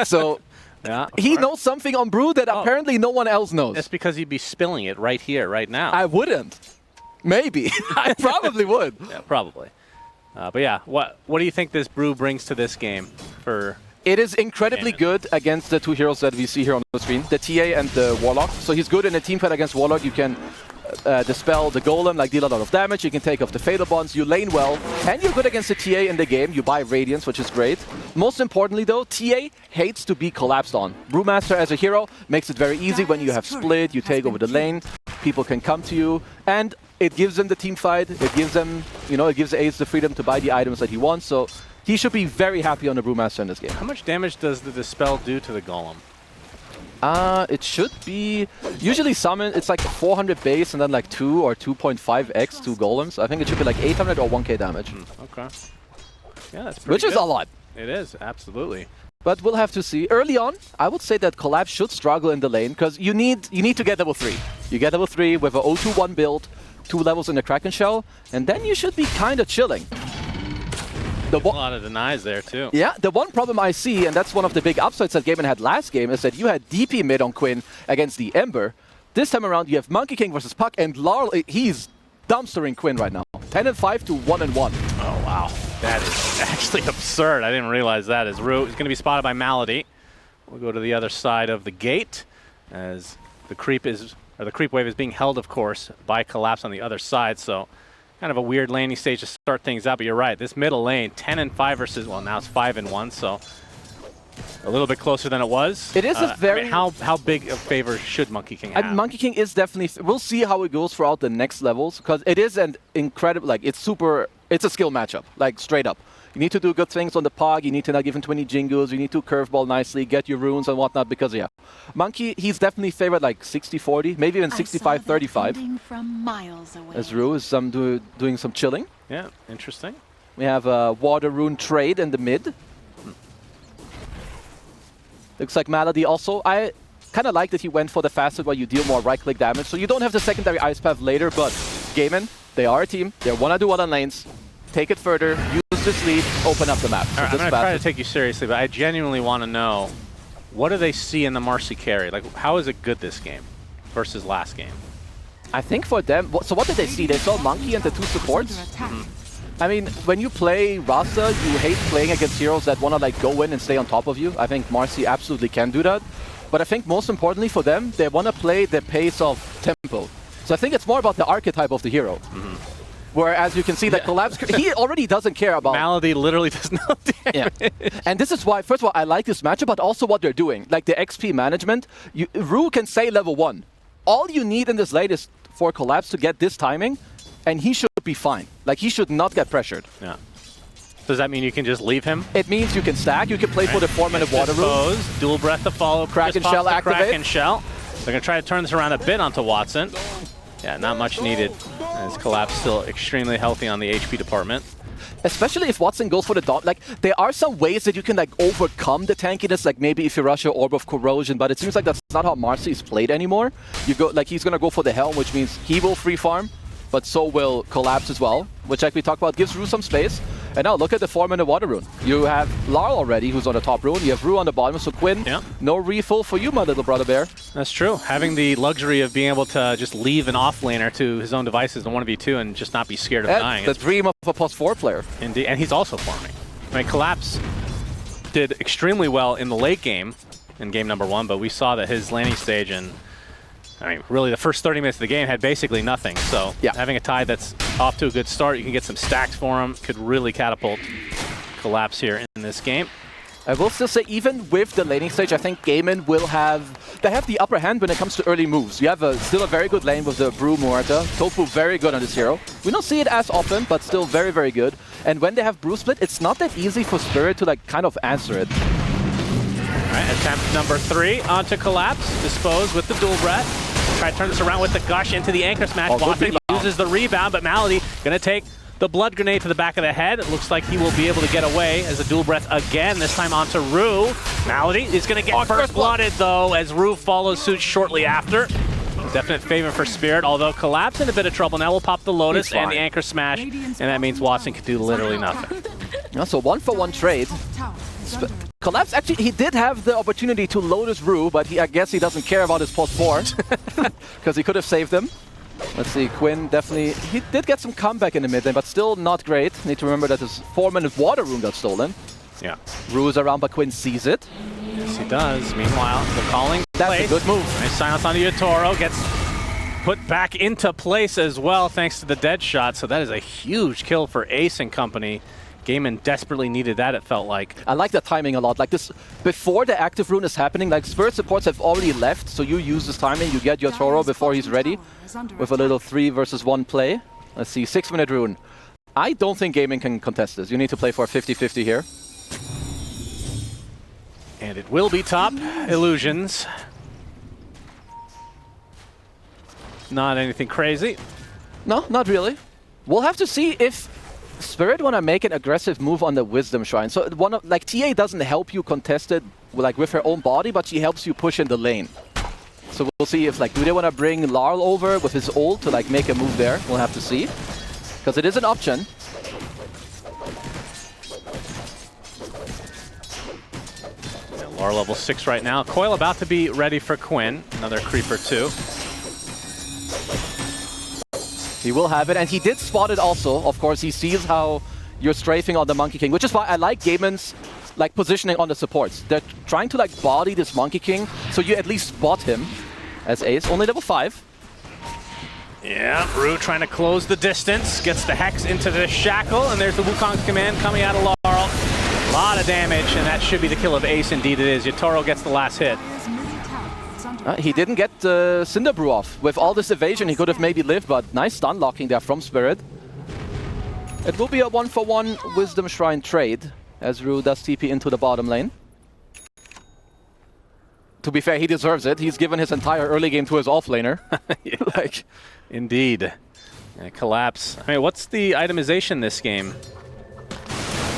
So Yeah, he knows something on Brew that apparently no one else knows. That's because you'd be spilling it right here, right now. I wouldn't. Maybe. I probably would. Yeah, probably. But yeah, what do you think this Brew brings to this game for... It is incredibly Gaimin? good against the two heroes that we see here on the screen, the TA and the Warlock. So he's good in a team fight against Warlock. You can dispel the Golem, like deal a lot of damage. You can take off the Fatal Bonds. You lane well. And you're good against the TA in the game. You buy Radiance, which is great. Most importantly, though, TA hates to be collapsed on. Brewmaster as a hero makes it very easy when you have split. You take over the lane. People can come to you. And it gives them the team fight. It gives them, it gives Ace the freedom to buy the items that he wants. So he should be very happy on the Brewmaster in this game. How much damage does the Dispel do to the Golem? It should be usually summon. It's like 400 base and then like 2 or 2.5x to golems. I think it should be like 800 or 1k damage, Okay. Yeah, that's pretty which is good. a lot. It is, absolutely. But we'll have to see. Early on, I would say that Collapse should struggle in the lane because you need to get level 3. You get level 3 with a 0-2-1 build, 2 levels in the Kraken Shell, and then you should be kind of chilling. A lot of denies there, too. Yeah, the one problem I see, and that's one of the big upsides that Gaimin had last game, is that you had DP mid on Quinn against the Ember. This time around, you have Monkey King versus Puck, and Laurel, he's dumpstering Quinn right now. 10-5 to 1-1. Oh, wow. That is actually absurd. I didn't realize that. As Rue is going to be spotted by Malady. We'll go to the other side of the gate as the creep wave is being held, of course, by Collapse on the other side. So kind of a weird laning stage to start things out, but you're right. This middle lane, 10-5 versus, well, now it's 5-1, so a little bit closer than it was. It is a very... I mean, how big a favor should Monkey King have? And Monkey King is definitely... We'll see how it goes throughout the next levels, because it is an incredible... Like, it's a skill matchup, like, straight up. You need to do good things on the Pog, you need to not give him 20 Jingles, you need to curveball nicely, get your runes and whatnot, because, yeah. Monkey, he's definitely favored like 60-40, maybe even 65-35. From miles away. As Rue is doing some chilling. Yeah, interesting. We have a water rune trade in the mid. Looks like Malady also. I kind of like that he went for the facet where you deal more right-click damage, so you don't have the secondary Ice Path later, but Gaimin, they are a team. They want to do well on lanes. Take it further, use this lead, open up the map. So right, I'm going to try to take you seriously, but I genuinely want to know, what do they see in the Marcy carry? Like, how is it good this game versus last game? I think for them, so what did they see? They saw Monkey and the two supports. I mean, when you play Rasa, you hate playing against heroes that want to like go in and stay on top of you. I think Marcy absolutely can do that. But I think most importantly for them, they want to play the pace of tempo. So I think it's more about the archetype of the hero. Whereas you can see that Collapse, he already doesn't care about... Malady literally does no damage. Yeah. And this is why, first of all, I like this matchup, but also what they're doing. Like the XP management, Rue can say level 1. All you need in this lane is for Collapse to get this timing, and he should be fine. Like, he should not get pressured. Yeah. Does that mean you can just leave him? It means you can stack, you can play for the 4-minute water rune. Dual breath to follow. Kraken Shell activate. Kraken Shell. They're going to try to turn this around a bit onto Watson. Yeah, not much needed, as Collapse still extremely healthy on the HP department. Especially if Watson goes for the dot. Like, there are some ways that you can like overcome the tankiness, like maybe if you rush your Orb of Corrosion, but it seems like that's not how Marcy is played anymore. You go like he's gonna go for the Helm, which means he will free farm, but so will Collapse as well, which like we talked about gives Rue some space. And now look at the 4-minute water rune. You have Larl already, who's on the top rune. You have Rue on the bottom, so Quinn, no refill for you, my little brother bear. That's true. Having the luxury of being able to just leave an off-laner to his own devices in 1v2 and just not be scared of dying. The dream of a +4 player. Indeed, and he's also farming. I mean, Collapse did extremely well in the late game, in game number 1, but we saw that his laning stage and I mean, really the first 30 minutes of the game had basically nothing. So having a tie that's off to a good start, you can get some stacks for him, could really catapult Collapse here in this game. I will still say, even with the laning stage, I think Gaimin will they have the upper hand when it comes to early moves. You have still a very good lane with the Brew Muerta. Tofu very good on this hero. We don't see it as often, but still very, very good. And when they have Brew Split, it's not that easy for Spirit to like kind of answer it. All right, attempt number 3 onto Collapse. Dispose with the dual breath. Try to turn this around with the Gush into the anchor smash. Watson uses the rebound, but Malady going to take the blood grenade to the back of the head. It looks like he will be able to get away as a dual breath again, this time onto Rue. Malady is going to get first blooded, though, as Rue follows suit shortly after. Definite favor for Spirit, although Collapse in a bit of trouble. Now we'll pop the Lotus and the anchor smash, and that means Watson can do literally nothing. Yeah, so 1-for-1 trade. Collapse, actually, he did have the opportunity to Lotus Rue, but I guess he doesn't care about his +4 because he could have saved him. Let's see, Quinn definitely, he did get some comeback in the mid lane, but still not great. Need to remember that his 4-minute water rune got stolen. Yeah. Rue is around, but Quinn sees it. Yes, he does. Meanwhile, the calling That's a good move. Nice silence onto Yatoro, gets put back into place as well thanks to the dead shot. So that is a huge kill for Ace and company. Gaimin desperately needed that, it felt like. I like that timing a lot. Like this, before the active rune is happening, like Spirit supports have already left, so you use this timing, you get your Toro before he's ready with a little 3 versus 1 play. Let's see, 6-minute rune. I don't think Gaimin can contest this. You need to play for a 50-50 here. And it will be top illusions. Not anything crazy. No, not really. We'll have to see if Spirit want to make an aggressive move on the Wisdom Shrine. So like TA doesn't help you contest it like with her own body, but she helps you push in the lane. So we'll see if like, do they want to bring Larl over with his ult to like make a move there? We'll have to see, because it is an option. Are level 6 right now. Coil about to be ready for Quinn. Another creeper too. He will have it, and he did spot it also. Of course, he sees how you're strafing on the Monkey King, which is why I like Gaimin's like positioning on the supports. They're trying to like body this Monkey King, so you at least spot him as Ace. Only level 5. Yeah, Rue trying to close the distance, gets the Hex into the Shackle, and there's the Wukong's command coming out of Laurel. A lot of damage, and that should be the kill of Ace. Indeed it is. Yatoro gets the last hit. He didn't get Cinder Brew off. With all this evasion, he could have maybe lived, but nice stun locking there from Spirit. It will be a 1-for-1 Wisdom Shrine trade, as Rue does TP into the bottom lane. To be fair, he deserves it. He's given his entire early game to his offlaner. Yeah, like, indeed. And collapse. I mean, what's the itemization this game?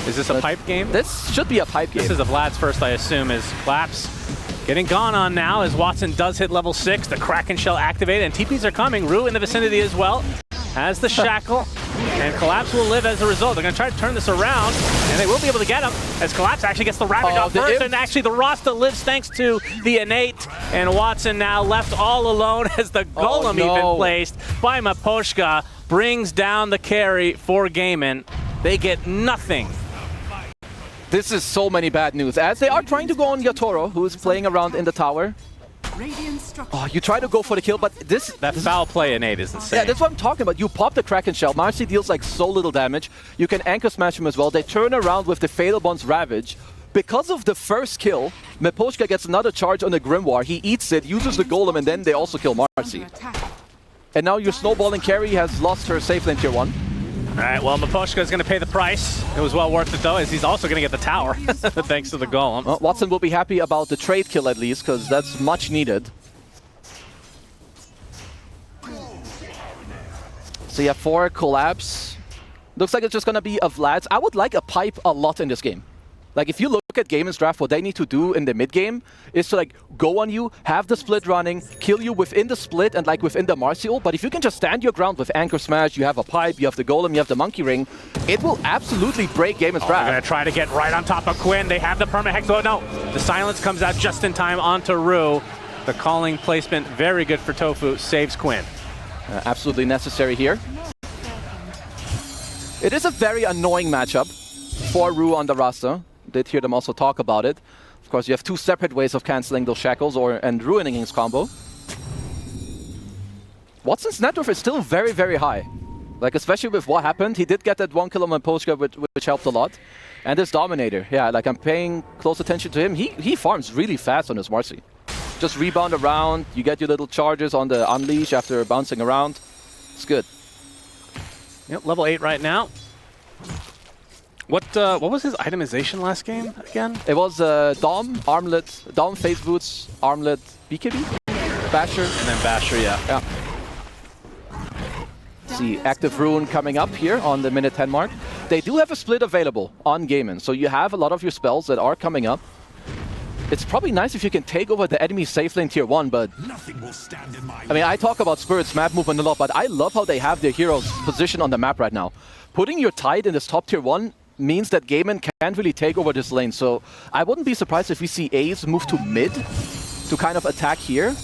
Is this a pipe game? This should be a pipe game. This is a Vlad's first, I assume, is collapse. Getting gone on now as Watson does hit level 6. The Kraken Shell activated, and TPs are coming. Rue in the vicinity as well. Has the Shackle, and Collapse will live as a result. They're going to try to turn this around, and they will be able to get him as Collapse actually gets the Ravage off first, and actually the Rasta lives thanks to the Innate, and Watson now left all alone as the Golem even placed by Miposhka brings down the carry for Gaimin. They get nothing. This is so many bad news, as they are trying to go on Yatoro, who is playing around in the tower. Oh, you try to go for the kill, but that foul play Innate is insane. Yeah, that's what I'm talking about. You pop the Kraken Shell. Marcy deals like so little damage. You can anchor smash him as well. They turn around with the Fatal Bond's Ravage. Because of the first kill, Miposhka gets another charge on the Grimoire. He eats it, uses the Golem, and then they also kill Marcy. And now your snowballing carry has lost her safe lane tier 1. All right, well, Miposhka is going to pay the price. It was well worth it, though, as he's also going to get the tower, thanks to the Golem. Well, Watson will be happy about the trade kill, at least, because that's much needed. So yeah, 4 Collapse. Looks like it's just going to be a Vlad's. I would like a pipe a lot in this game. Like, if you look at Gaimin's draft, what they need to do in the mid-game is to, like, go on you, have the split running, kill you within the split and, like, within the Marcy ult. But if you can just stand your ground with Anchor Smash, you have a pipe, you have the Golem, you have the Monkey Ring, it will absolutely break Gaimin's draft. They're going to try to get right on top of Quinn. They have the perma-hex. Oh, no. The silence comes out just in time onto Rue. The calling placement, very good for Tofu, saves Quinn. Absolutely necessary here. It is a very annoying matchup for Rue on the roster. Did hear them also talk about it. Of course, you have 2 separate ways of canceling those shackles and ruining his combo. Watson's net worth is still very, very high. Like, especially with what happened, he did get that 1 kill on Miposhka, which helped a lot. And this Dominator, yeah, like, I'm paying close attention to him. He farms really fast on his Marcy. Just rebound around, you get your little charges on the Unleash after bouncing around. It's good. Yep, level 8 right now. What was his itemization last game again? It was Dom, Armlet, Dom, Phase Boots, Armlet, BKB? Basher. And then Basher, yeah. See, Active Rune coming up here on the minute 10 mark. They do have a split available on Gaimin, so you have a lot of your spells that are coming up. It's probably nice if you can take over the enemy safe lane tier 1, but nothing will stand in my way. I mean, I talk about Spirit's map movement a lot, but I love how they have their heroes positioned on the map right now. Putting your Tide in this top tier 1 means that Gaimin can't really take over this lane, so I wouldn't be surprised if we see Ace move to mid to kind of attack here.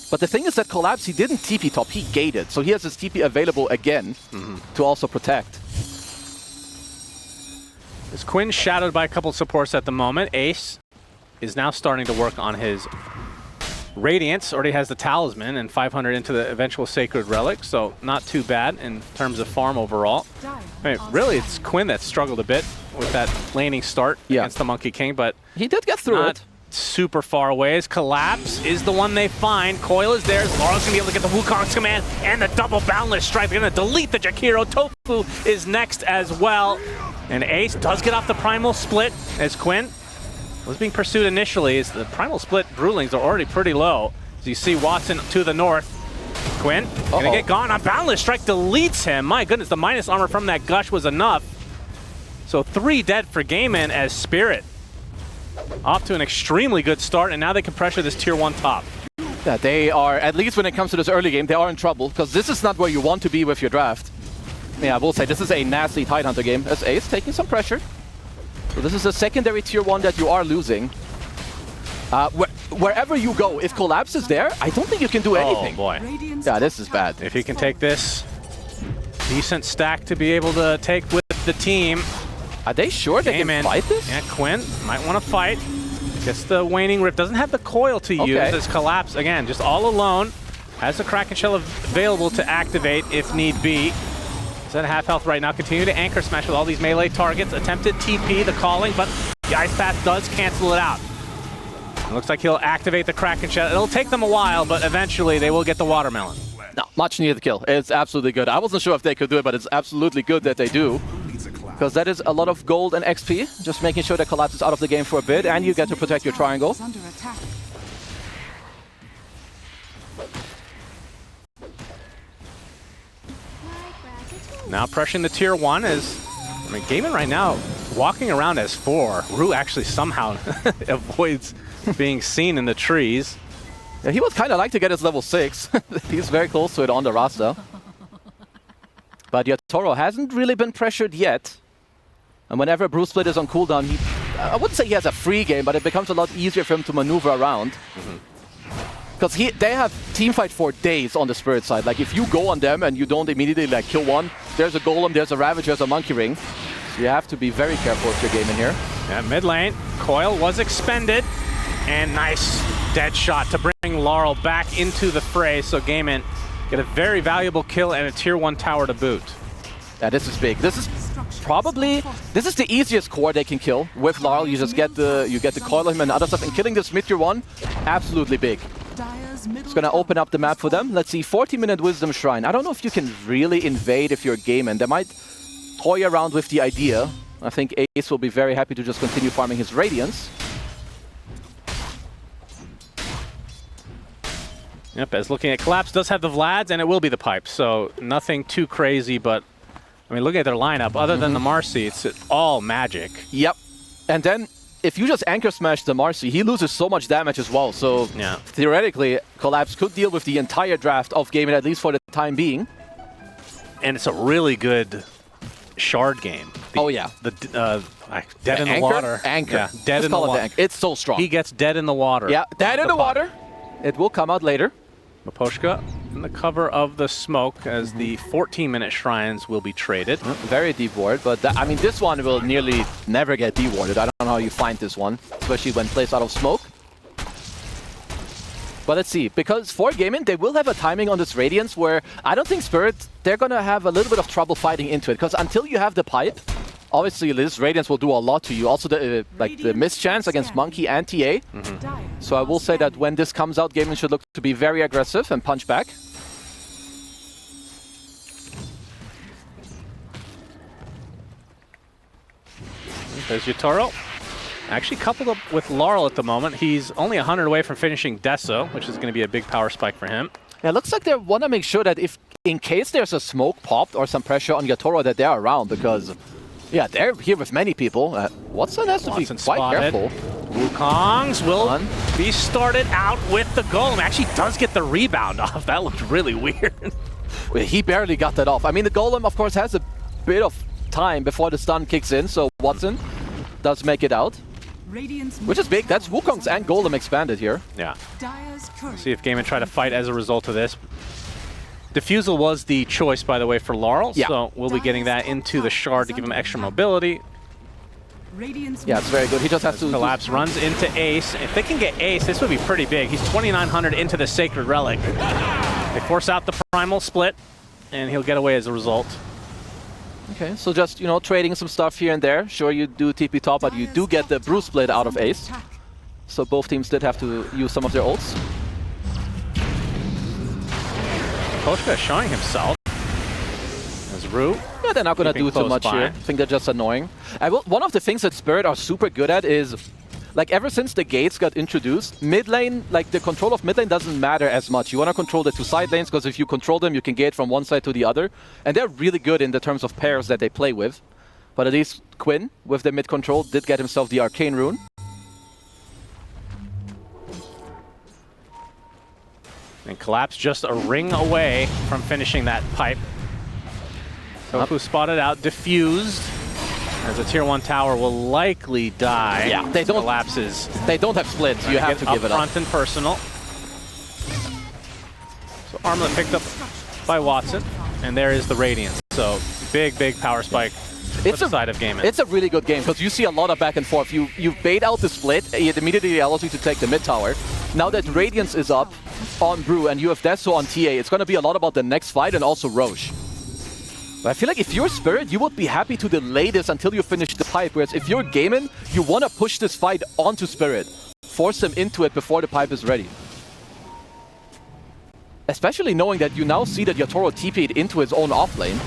But the thing is that Collapse, he didn't TP top, he gated, so he has his TP available again to also protect. Is Quinn shadowed by a couple supports at the moment. Ace is now starting to work on his Radiance, already has the Talisman and 500 into the eventual Sacred Relic, so not too bad in terms of farm overall. I mean, really, it's Quinn that struggled a bit with that laning start against the Monkey King, but he did get through it. Super far away. As Collapse is the one they find. Coil is there. Laurel's gonna be able to get the Wukong's command and the double boundless strike. They're gonna delete the Jakiro. Tofu is next as well. And Ace does get off the primal split as Quinn was being pursued initially. As the primal split Brewlings are already pretty low. As you see Watson to the north. Quinn gonna get gone on boundless strike, deletes him. My goodness, the minus armor from that gush was enough. So 3 dead for Gaimin as Spirit off to an extremely good start, and now they can pressure this tier 1 top. Yeah, they are, at least when it comes to this early game, they are in trouble, because this is not where you want to be with your draft. Yeah, I will say, this is a nasty Tidehunter game, as Ace taking some pressure. So this is a secondary tier 1 that you are losing. Wherever you go, if Collapse is there, I don't think you can do anything. Oh boy. Yeah, this is bad. If he can take this decent stack to be able to take with the team. Are they sure they can fight this? Yeah, Quinn might want to fight. Gets the waning rip. Doesn't have the coil to use. As Collapse, again, just all alone. Has the Kraken Shell available to activate if need be. He's at half health right now. Continue to anchor smash with all these melee targets. Attempted TP, the calling, but the Ice Path does cancel it out. It looks like he'll activate the Kraken Shell. It'll take them a while, but eventually they will get the watermelon. No, much needed kill. It's absolutely good. I wasn't sure if they could do it, but it's absolutely good that they do. Because that is a lot of gold and XP. Just making sure that Collapse is out of the game for a bit, and you get to protect your triangle. Under attack. Now pressuring the tier 1 is, I mean, Gaimin right now walking around as 4. Rue actually somehow avoids being seen in the trees. Yeah, he would kind of like to get his level 6. He's very close to it on the roster. But Yatoro hasn't really been pressured yet. And whenever Bruce Split is on cooldown, I wouldn't say he has a free game, but it becomes a lot easier for him to maneuver around. Because they have teamfight for days on the Spirit side. Like, if you go on them and you don't immediately like kill one, there's a Golem, there's a Ravage, there's a Monkey Ring. So you have to be very careful if you're gaming here. Yeah, mid lane, coil was expended. And nice dead shot to bring Laurel back into the fray. So Gaimin get a very valuable kill and a tier 1 tower to boot. Yeah, this is big. This is probably the easiest core they can kill with Laurel. You just get the coil of him and other stuff, and killing this mid tier 1, absolutely big. It's gonna open up the map for them. Let's see, 40-minute Wisdom Shrine. I don't know if you can really invade if you're Gaimin. They might toy around with the idea. I think Ace will be very happy to just continue farming his Radiance. Yep, as looking at Collapse, does have the Vlads, and it will be the pipes, so nothing too crazy, but I mean, looking at their lineup, other than the Marcy, it's all magic. Yep. And then, if you just anchor smash the Marcy, he loses so much damage as well, so yeah. Theoretically, Collapse could deal with the entire draft of Gaimin, at least for the time being. And it's a really good shard game. Oh yeah. Dead in the water. Anchor. Yeah, dead Just in the call it water. anchor. It's so strong. He gets dead in the water. Yeah, dead in the water. It will come out later. Miposhka in the cover of the smoke as the 14-minute shrines will be traded. Very deep ward, but I mean, this one will nearly never get dewarded. I don't know how you find this one, especially when placed out of smoke. But let's see, because for Gaimin, they will have a timing on this Radiance where I don't think Spirit, they're going to have a little bit of trouble fighting into it, because until you have the pipe, obviously this Radiance will do a lot to you. Also, the mischance against Monkey and TA. So I will say that when this comes out, Gaimin should look to be very aggressive and punch back. There's Yatoro. Actually coupled up with Laurel at the moment. He's only 100 away from finishing Deso, which is going to be a big power spike for him. Yeah, it looks like they want to make sure that if, in case there's a smoke popped or some pressure on Yatoro, that they're around, because yeah, they're here with many people. Watson has to be quite careful. Wukongs will be started out with the Golem. Actually does get the rebound off. That looked really weird. He barely got that off. I mean, the Golem, of course, has a bit of time before the stun kicks in, so Watson does make it out. Which is big. That's Wukong's and Golem expanded here. Yeah. See if Gaimin try to fight as a result of this. Diffusal was the choice, by the way, for Laurel, so we'll be getting that into the shard to give him extra mobility. Yeah, it's very good. He just has to... Collapse runs into Ace. If they can get Ace, this would be pretty big. He's 2,900 into the Sacred Relic. They force out the Primal Split, and he'll get away as a result. Okay, so just, you know, trading some stuff here and there. Sure, you do TP top, but you do get the Bruce Split out of Ace. So both teams did have to use some of their ults. Koshka showing himself as Rue. Yeah, they're not going to do too much here. I think they're just annoying. One of the things that Spirit are super good at is, like, ever since the gates got introduced, mid lane, like, the control of mid lane doesn't matter as much. You want to control the two side lanes, because if you control them, you can gate from one side to the other. And they're really good in the terms of pairs that they play with. But at least Quinn, with the mid control, did get himself the Arcane Rune. And Collapse just a ring away from finishing that pipe. Tofu spotted out, diffused. As a tier 1 tower will likely die. Yeah, they don't collapses. They don't have splits. You have to give it up. Front and personal. So Armlet picked up by Watson, and there is the Radiance. So big power spike. It's a side of Gaimin. It's a really good game because you see a lot of back and forth. You bait out the split, it immediately allows you to take the mid tower. Now that Radiance is up on Brew and you have Deso on TA, it's going to be a lot about the next fight and also Roche. But I feel like if you're Spirit, you would be happy to delay this until you finish the pipe. Whereas if you're Gaimin, you want to push this fight onto Spirit. Force him into it before the pipe is ready. Especially knowing that you now see that Yatoro TP'd into his own offlane.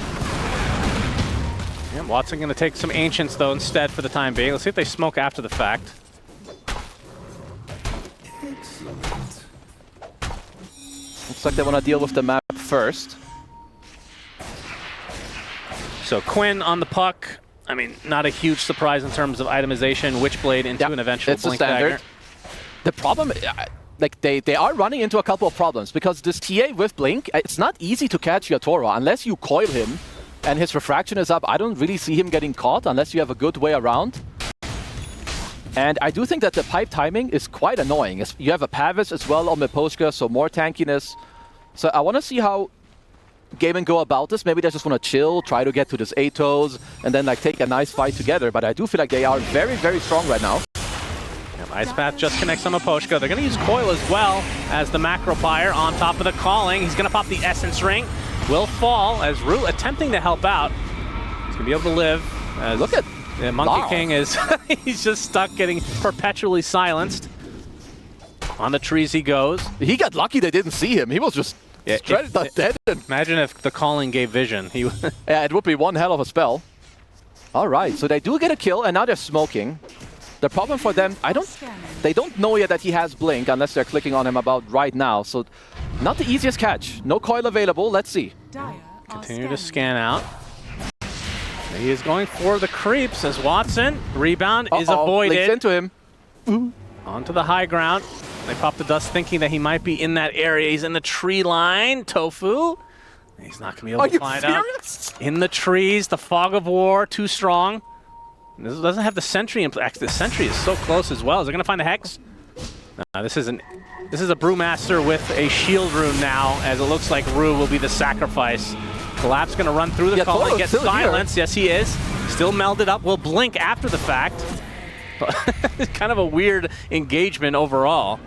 Yeah, Watson going to take some Ancients, though, instead for the time being. Let's see if they smoke after the fact. Looks like they want to deal with the map first. So Quinn on the puck. I mean, not a huge surprise in terms of itemization. Witchblade into an eventual it's Blink a standard. Dagger. The problem, like they are running into a couple of problems because this TA with Blink, it's not easy to catch Yatoro unless you coil him and his refraction is up. I don't really see him getting caught unless you have a good way around. And I do think that the pipe timing is quite annoying. You have a Pavis as well on Miposhka, so more tankiness. So I want to see how Gaimin go about this. Maybe they just want to chill, try to get to this Atos, and then like take a nice fight together. But I do feel like they are very strong right now. Ice Path just connects on Miposhka. They're going to use Coil as well as the Macro Pyre on top of the Calling. He's going to pop the Essence Ring. Will fall as Rue attempting to help out. He's going to be able to live. Look at the Monkey King is he's just stuck getting perpetually silenced. On the trees he goes. He got lucky they didn't see him. He was just straight dead. Imagine if the Calling gave vision. Yeah, it would be one hell of a spell. All right, so they do get a kill, and now they're smoking. The problem for them, they don't know yet that he has Blink unless they're clicking on him about right now. So not the easiest catch. No coil available. Let's see. Continue to scan out. He is going for the creeps as Watson. Rebound is avoided. Links into him. Onto the high ground. They pop the dust thinking that he might be in that area. He's in the tree line. Tofu. He's not going to be able to find out. In the trees, the fog of war, too strong. This doesn't have the sentry. The sentry is so close as well. Is they going to find the Hex? No, this is a Brewmaster with a shield rune now, as it looks like Rue will be the sacrifice. Collapse going to run through the call and get silenced. Yes, he is. Still melded up. Will blink after the fact. Kind of a weird engagement overall.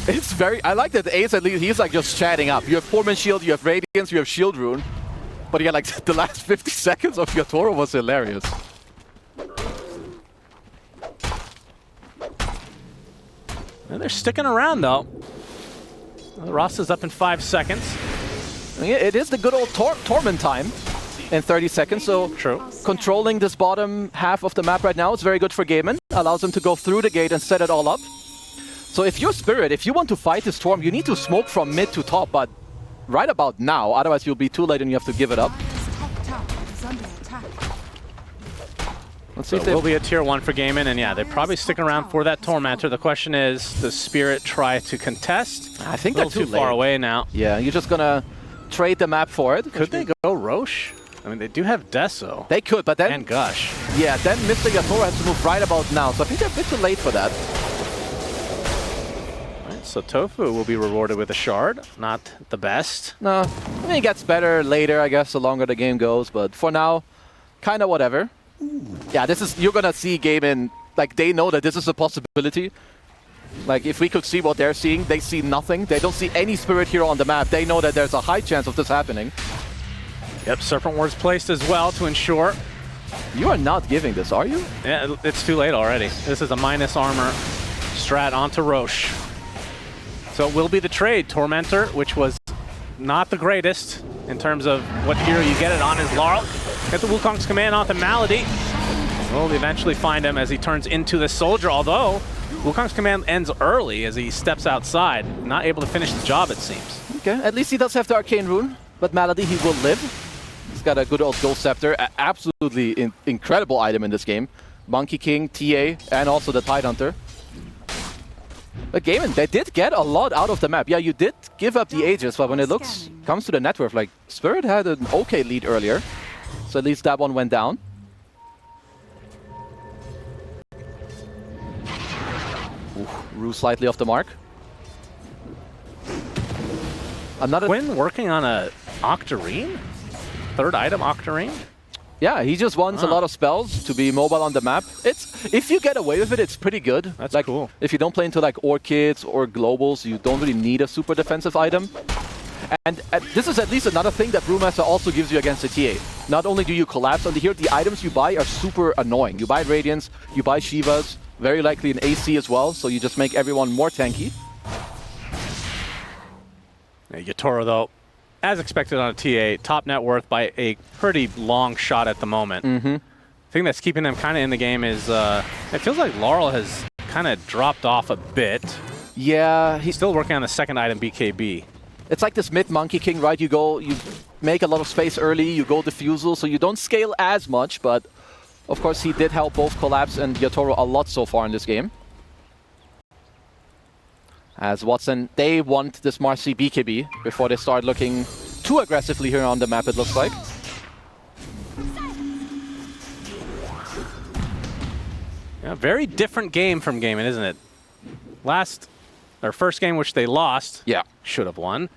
It's I like that Ace at least, he's like just chatting up. You have 4-man shield, you have Radiance, you have shield rune. But yeah, like the last 50 seconds of Yatoro was hilarious. And they're sticking around though. Ross is up in 5 seconds. Yeah, it is the good old Torment time in 30 seconds, so true. Controlling this bottom half of the map right now is very good for Gaimin. Allows him to go through the gate and set it all up. So if you're Spirit, if you want to fight this Storm, you need to smoke from mid to top, but right about now, otherwise you'll be too late and you have to give it up. Let's see if it will be a tier 1 for Gaimin, and yeah, they probably stick around for that Tormentor. The question is, does Spirit try to contest? I think they're too far away now. Yeah, you're just gonna trade the map for it. Could they go Roche? I mean, they do have Deso. They could, but then... And Gush. Yeah, then Mr. Yatoro has to move right about now, so I think they're a bit too late for that. Right, so Tofu will be rewarded with a shard. Not the best. No, I mean, it gets better later, I guess, the longer the game goes, but for now, kind of whatever. Yeah, you're gonna see Gaimin, like they know that this is a possibility. Like if we could see what they're seeing, they see nothing. They don't see any Spirit hero on the map. They know that there's a high chance of this happening. Yep, Serpent Ward's placed as well to ensure. You are not giving this, are you? Yeah, it's too late already. This is a minus armor strat onto Roche. So it will be the trade. Tormentor, which was not the greatest in terms of what hero you get it on, is Laurel. Get the Wukong's command onto Malady. We'll eventually find him as he turns into the soldier, although Wukong's command ends early as he steps outside. Not able to finish the job, it seems. Okay, at least he does have the Arcane Rune, but Malady, he will live. He's got a good old Ghost Scepter, absolutely incredible item in this game. Monkey King, TA, and also the Tidehunter. But Gaimin, they did get a lot out of the map. Yeah, you did give up the Aegis, but when it comes to the net worth, like Spirit had an okay lead earlier. So at least that one went down. Rue slightly off the mark. Another Quinn working on a Octarine? Third item, Octarine? Yeah, he just wants a lot of spells to be mobile on the map. If you get away with it, it's pretty good. That's like, cool. If you don't play into like Orchids or Globals, you don't really need a super defensive item. And this is at least another thing that Brewmaster also gives you against the TA. Not only do you collapse on here, the items you buy are super annoying. You buy Radiance, you buy Shivas, very likely an AC as well, so you just make everyone more tanky. Yatoro, though, as expected on a TA, top net worth by a pretty long shot at the moment. The thing that's keeping them kind of in the game is it feels like Laurel has kind of dropped off a bit. Yeah, He's still working on the second item, BKB. it's like this mid Monkey King, right? You make a lot of space early, you go Diffusal, so you don't scale as much, but of course he did help both Collapse and Yatoro a lot so far in this game. As Watson, they want this Marcy BKB before they start looking too aggressively here on the map, it looks like. Yeah, very different game from Gaimin, isn't it? Their first game, which they lost, should have won.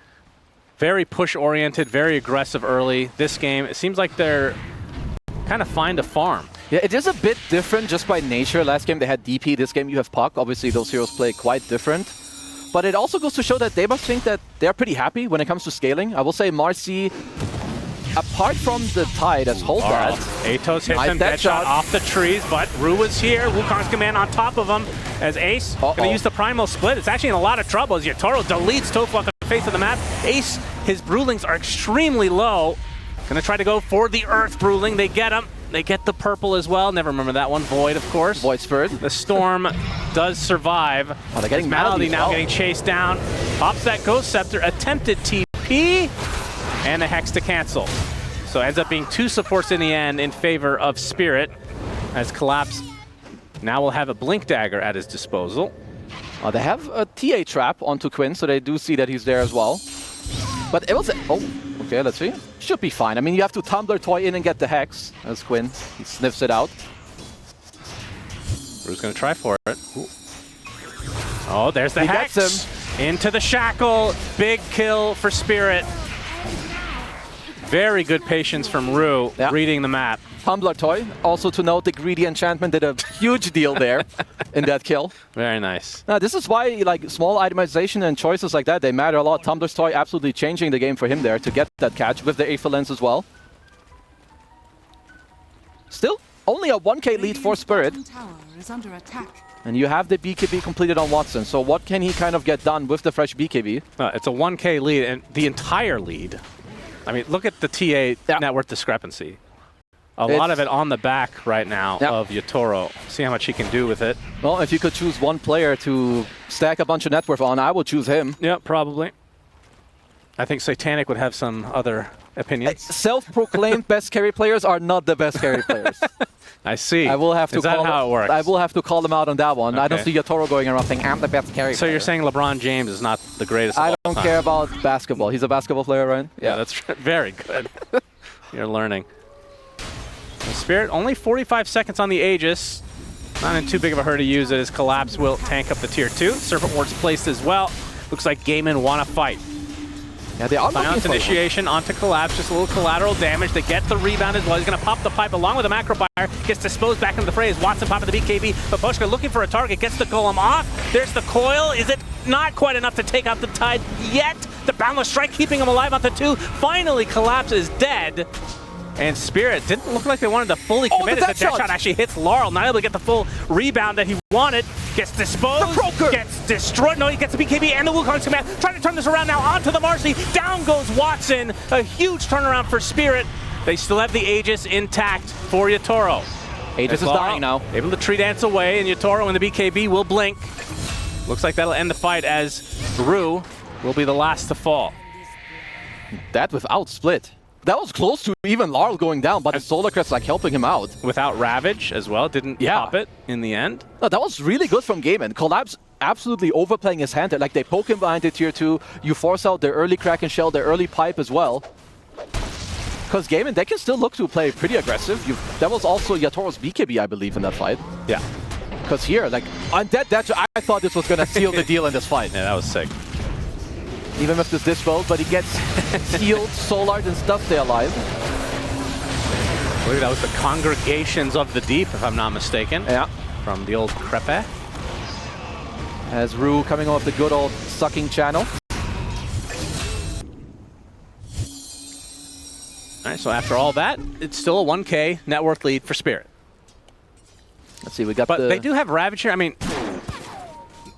Very push-oriented, very aggressive early. This game, it seems like they're kind of fine to farm. Yeah, it is a bit different just by nature. Last game they had DP, this game you have Puck. Obviously those heroes play quite different. But it also goes to show that they must think that they're pretty happy when it comes to scaling. I will say Marcy, apart from the Tide as hold that. Atos hits Nice him, dead dead shot shot. off the trees, but Rue is here. Wukong's command on top of him as Ace gonna use the primal split. It's actually in a lot of trouble as Yatoro deletes Tofu off the face of the map. Ace, his Brewlings are extremely low. Gonna try to go for the Earth Brewling. They get him. They get the purple as well. Never remember that one. Void, of course. Void Spirit. The Storm does survive. Oh, they're getting Malady Malady now as well. getting chased down. Pops that Ghost Scepter. Attempted TP. And the Hex to cancel. So ends up being two supports in the end in favor of Spirit. As Collapse now will have a Blink Dagger at his disposal. They have a TA trap onto Quinn, so they do see that he's there as well. But it was... okay, let's see. Should be fine. I mean, you have to Tumbler Toy in and get the Hex, as Quinn. He sniffs it out. Rue's going to try for it. Ooh. Oh, there's the He Hex. gets him. Into the Shackle. Big kill for Spirit. Very good patience from Rue, reading the map. Tumbler Toy. Also to note, the Greedy Enchantment did a huge deal there in that kill. Very nice. Now, this is why like small itemization and choices like that, they matter a lot. Tumbler's Toy absolutely changing the game for him there to get that catch with the Aether Lens as well. Still, only a 1k lead for Spirit. Bottom tower is under attack. And you have the BKB completed on Watson. So what can he kind of get done with the fresh BKB? It's a 1k lead, and the entire lead. I mean, look at the TA net worth discrepancy. A lot of it on the back right now of Yatoro. See how much he can do with it. Well, if you could choose one player to stack a bunch of net worth on, I would choose him. Yeah, probably. I think Satanic would have some other opinions. Self-proclaimed best carry players are not the best carry players. I see. I will have to Is that how it works? I will have to call them out on that one. Okay. I don't see Yatoro going around saying, I'm the best carry So player. you're saying LeBron James is not the greatest of I all don't time. care about basketball. He's a basketball player, right? Yeah, that's very good. You're learning. Spirit, only 45 seconds on the Aegis. Not in too big of a hurry to use it as Collapse will tank up the tier 2. Serpent Ward's placed as well. Looks like Gaimin want to fight. Yeah, they are looking Silence for initiation onto Collapse, just a little collateral damage. They get the rebound as well. He's going to pop the pipe along with the macro fire. Gets disposed back into the fray as Watson popping the BKB. But Poshka looking for a target, gets the golem off. There's the coil. Is it not quite enough to take out the Tide yet? The boundless strike keeping him alive on the 2. Finally, Collapse is dead. And Spirit didn't look like they wanted to fully commit it. The death shot actually hits Laurel, not able to get the full rebound that he wanted. Gets disposed, gets destroyed. No, he gets the BKB and the Wukong's command. Trying to turn this around now onto the Marcy. Down goes Watson. A huge turnaround for Spirit. They still have the Aegis intact for Yatoro. Aegis is dying now. Able to tree dance away, and Yatoro and the BKB will blink. Looks like that'll end the fight as Rue will be the last to fall. That without split. That was close to even Laurel going down, but the Solar Crest like helping him out. Without Ravage as well, didn't pop it in the end. No, that was really good from Gaimin. Collapse absolutely overplaying his hand there. Like they poke him behind the tier 2, you force out their early Kraken Shell, their early Pipe as well. Because Gaimin, they can still look to play pretty aggressive. That was also Yatoro's BKB, I believe, in that fight. Yeah. Because here, like, on that, I thought this was going to seal the deal in this fight. Yeah, that was sick. Even with this dispel, but he gets healed, Solar, and stuff stay alive. I believe that was the Congregations of the Deep, if I'm not mistaken. Yeah. From the old Crepe. As Rue coming off the good old sucking channel. All right, so after all that, it's still a 1K net worth lead for Spirit. Let's see, we got But they do have Ravage here. I mean,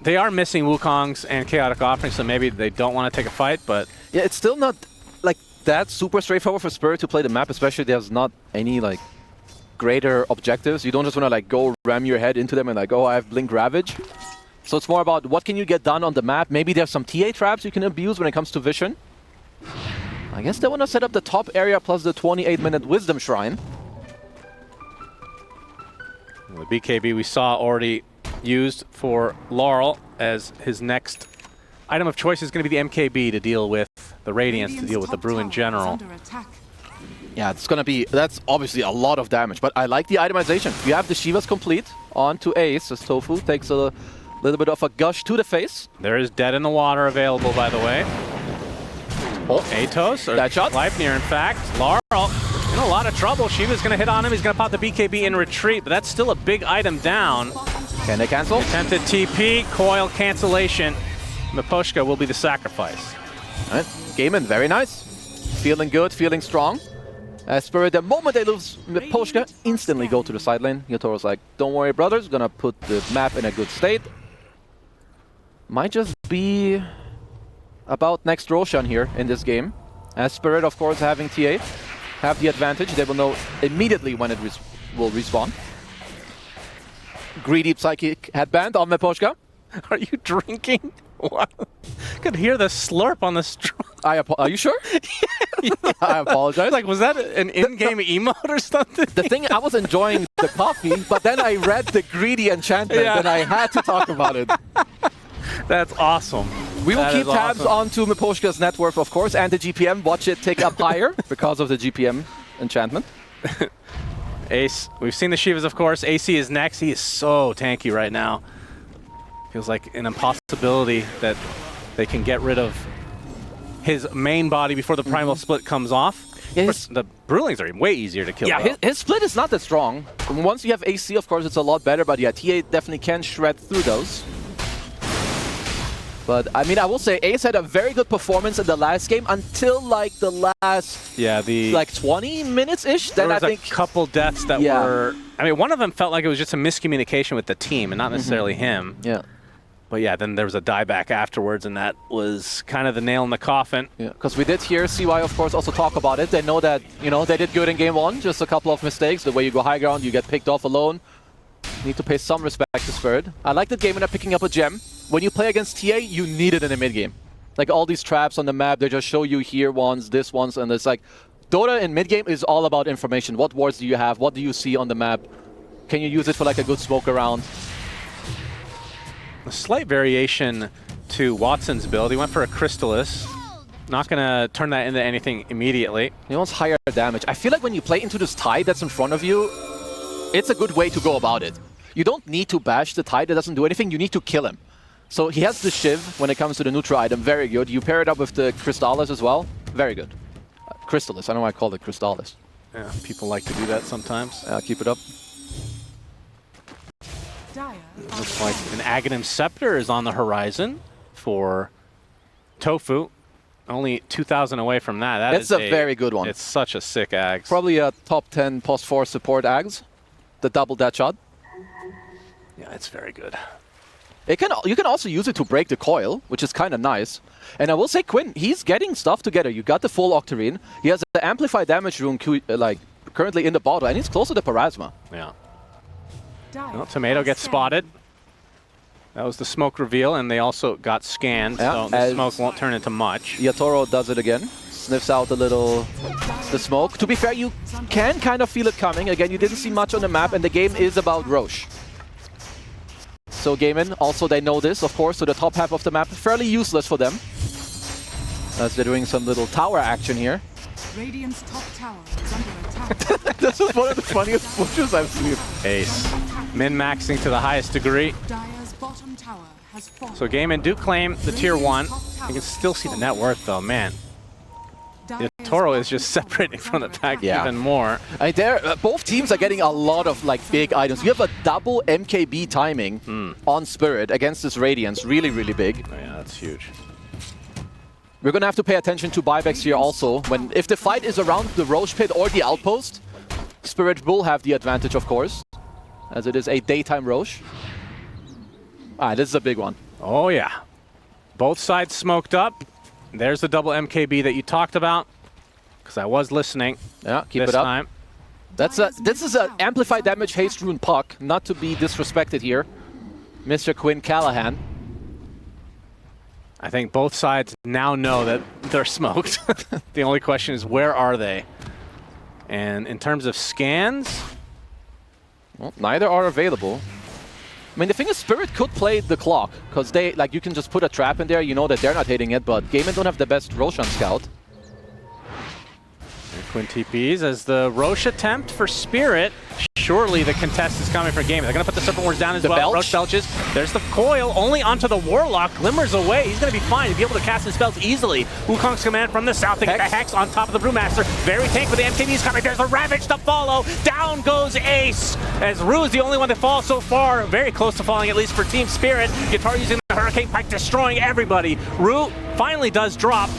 they are missing Wukong's and Chaotic Offering, so maybe they don't want to take a fight, but... Yeah, it's still not, like, that super straightforward for Spirit to play the map, especially there's not any, like, greater objectives. You don't just want to, like, go ram your head into them and, like, oh, I have Blink Ravage. So it's more about what can you get done on the map. Maybe there's some TA traps you can abuse when it comes to vision. I guess they want to set up the top area plus the 28-minute Wisdom Shrine. The BKB we saw already used for Laurel as his next item of choice is going to be the MKB to deal with the Radiance, to deal with the Brew in general. Yeah, it's going to be, that's obviously a lot of damage, but I like the itemization. You have the Shivas complete onto Ace as Tofu takes a little bit of a gush to the face. There is Dead in the Water available, by the way. Oh, Atos, or that shot. Leipnir, in fact. Laurel in a lot of trouble. Shiva's going to hit on him. He's going to pop the BKB in retreat, but that's still a big item down. Can they cancel? Attempted TP, coil cancellation. Miposhka will be the sacrifice. All right, Gaimin, very nice. Feeling good, feeling strong. Spirit, the moment they lose Miposhka, instantly go to the side lane. Yatoro's like, don't worry, brothers, gonna put the map in a good state. Might just be about next Roshan here in this game. As Spirit, of course, having TA, have the advantage. They will know immediately when it will respawn. Greedy Psychic Headband on Miposhka. Are you drinking? What? I could hear the slurp on the straw. Are you sure? Yeah. I apologize. Like, was that an in-game emote or something? The thing, I was enjoying the coffee, but then I read the greedy enchantment and I had to talk about it. That's awesome. We will That keep is tabs awesome. onto Miposhka's net worth, of course, and the GPM. Watch it tick up higher because of the GPM enchantment. Ace, we've seen the Shivas, of course. AC is next. He is so tanky right now. Feels like an impossibility that they can get rid of his main body before the Primal Split comes off. Yeah, The Brewlings are way easier to kill. yeah, his split is not that strong. Once you have AC, of course, it's a lot better, but yeah, TA definitely can shred through those. But, I mean, I will say Ace had a very good performance in the last game until, like, the last, like, 20 minutes-ish. Then there was I think a couple deaths that were... I mean, one of them felt like it was just a miscommunication with the team and not necessarily him. Yeah. But yeah, then there was a dieback afterwards, and that was kind of the nail in the coffin. Yeah, because we did hear CY, of course, also talk about it. They know that, you know, they did good in game one, just a couple of mistakes. The way you go high ground, you get picked off alone. Need to pay some respect to Spirit. I like that Gaimin are picking up a gem. When you play against TA, you need it in the mid-game. Like, all these traps on the map, they just show you here once, this once, and it's like... Dota in mid-game is all about information. What wards do you have? What do you see on the map? Can you use it for, like, a good smoke around? A slight variation to Watson's build. He went for a Crystallis. Not going to turn that into anything immediately. He wants higher damage. I feel like when you play into this tide that's in front of you, it's a good way to go about it. You don't need to bash the tide that doesn't do anything. You need to kill him. So he has the Shiv when it comes to the neutral item. Very good. You pair it up with the Crystallis as well. Very good. Crystallis. I know I called it Crystallis. Yeah, people like to do that sometimes. Keep it up. Looks like an Aghanim Scepter is on the horizon for Tofu. Only 2,000 away from that. That's a very good one. It's such a sick Ags. Probably a top 10 post 4 support Ags. The double dead shot. Yeah, it's very good. You can also use it to break the coil, which is kind of nice. And I will say, Quinn, he's getting stuff together. You got the full Octarine. He has the amplified damage rune currently in the bottle, and he's close to the Parasma. Yeah. Well, Tomato gets spotted. That was the smoke reveal, and they also got scanned, so the smoke won't turn into much. Yatoro does it again. Sniffs out the smoke. To be fair, you can kind of feel it coming. Again, you didn't see much on the map, and the game is about Roche. So Gaimin, also they know this, of course, so the top half of the map, fairly useless for them. As they're doing some little tower action here. Radiant's top tower is under attack. This is one of the funniest pushes I've seen. Ace. min-maxing to the highest degree. Dire's bottom tower has fallen. So Gaimin do claim the tier 1. You can still see the net worth though, man. Toro is just separating from the pack even more. Both teams are getting a lot of like big items. You have a double MKB timing on Spirit against this Radiance. Really, really big. Oh, yeah, that's huge. We're going to have to pay attention to buybacks here also. If the fight is around the Roche Pit or the Outpost, Spirit will have the advantage, of course, as it is a daytime Roche. This is a big one. Oh, yeah. Both sides smoked up. There's the double MKB that you talked about, because I was listening. Yeah, keep this it up. time. This is an amplified damage haste rune puck, not to be disrespected here. Mr. Quinn Callahan. I think both sides now know that they're smoked. The only question is, where are they? And in terms of scans, well, neither are available. I mean, the thing is, Spirit could play the clock, because you can just put a trap in there, you know that they're not hitting it, but Gaimin don't have the best Roshan scout. Quinn TPs as the Roche attempt for Spirit. Surely the contest is coming for Gaimin. They're going to put the Serpent Wards down as well. Belch. Roche belches. There's the coil only onto the Warlock. Glimmers away. He's going to be fine. He'll be able to cast his spells easily. Wukong's command from the south. They get the Hex on top of the Brewmaster. Very tank with the MKBs coming. There's the Ravage to follow. Down goes Ace. As Rue is the only one that falls so far. Very close to falling, at least for Team Spirit. Guitar using the Hurricane Pike, destroying everybody. Rue finally does drop.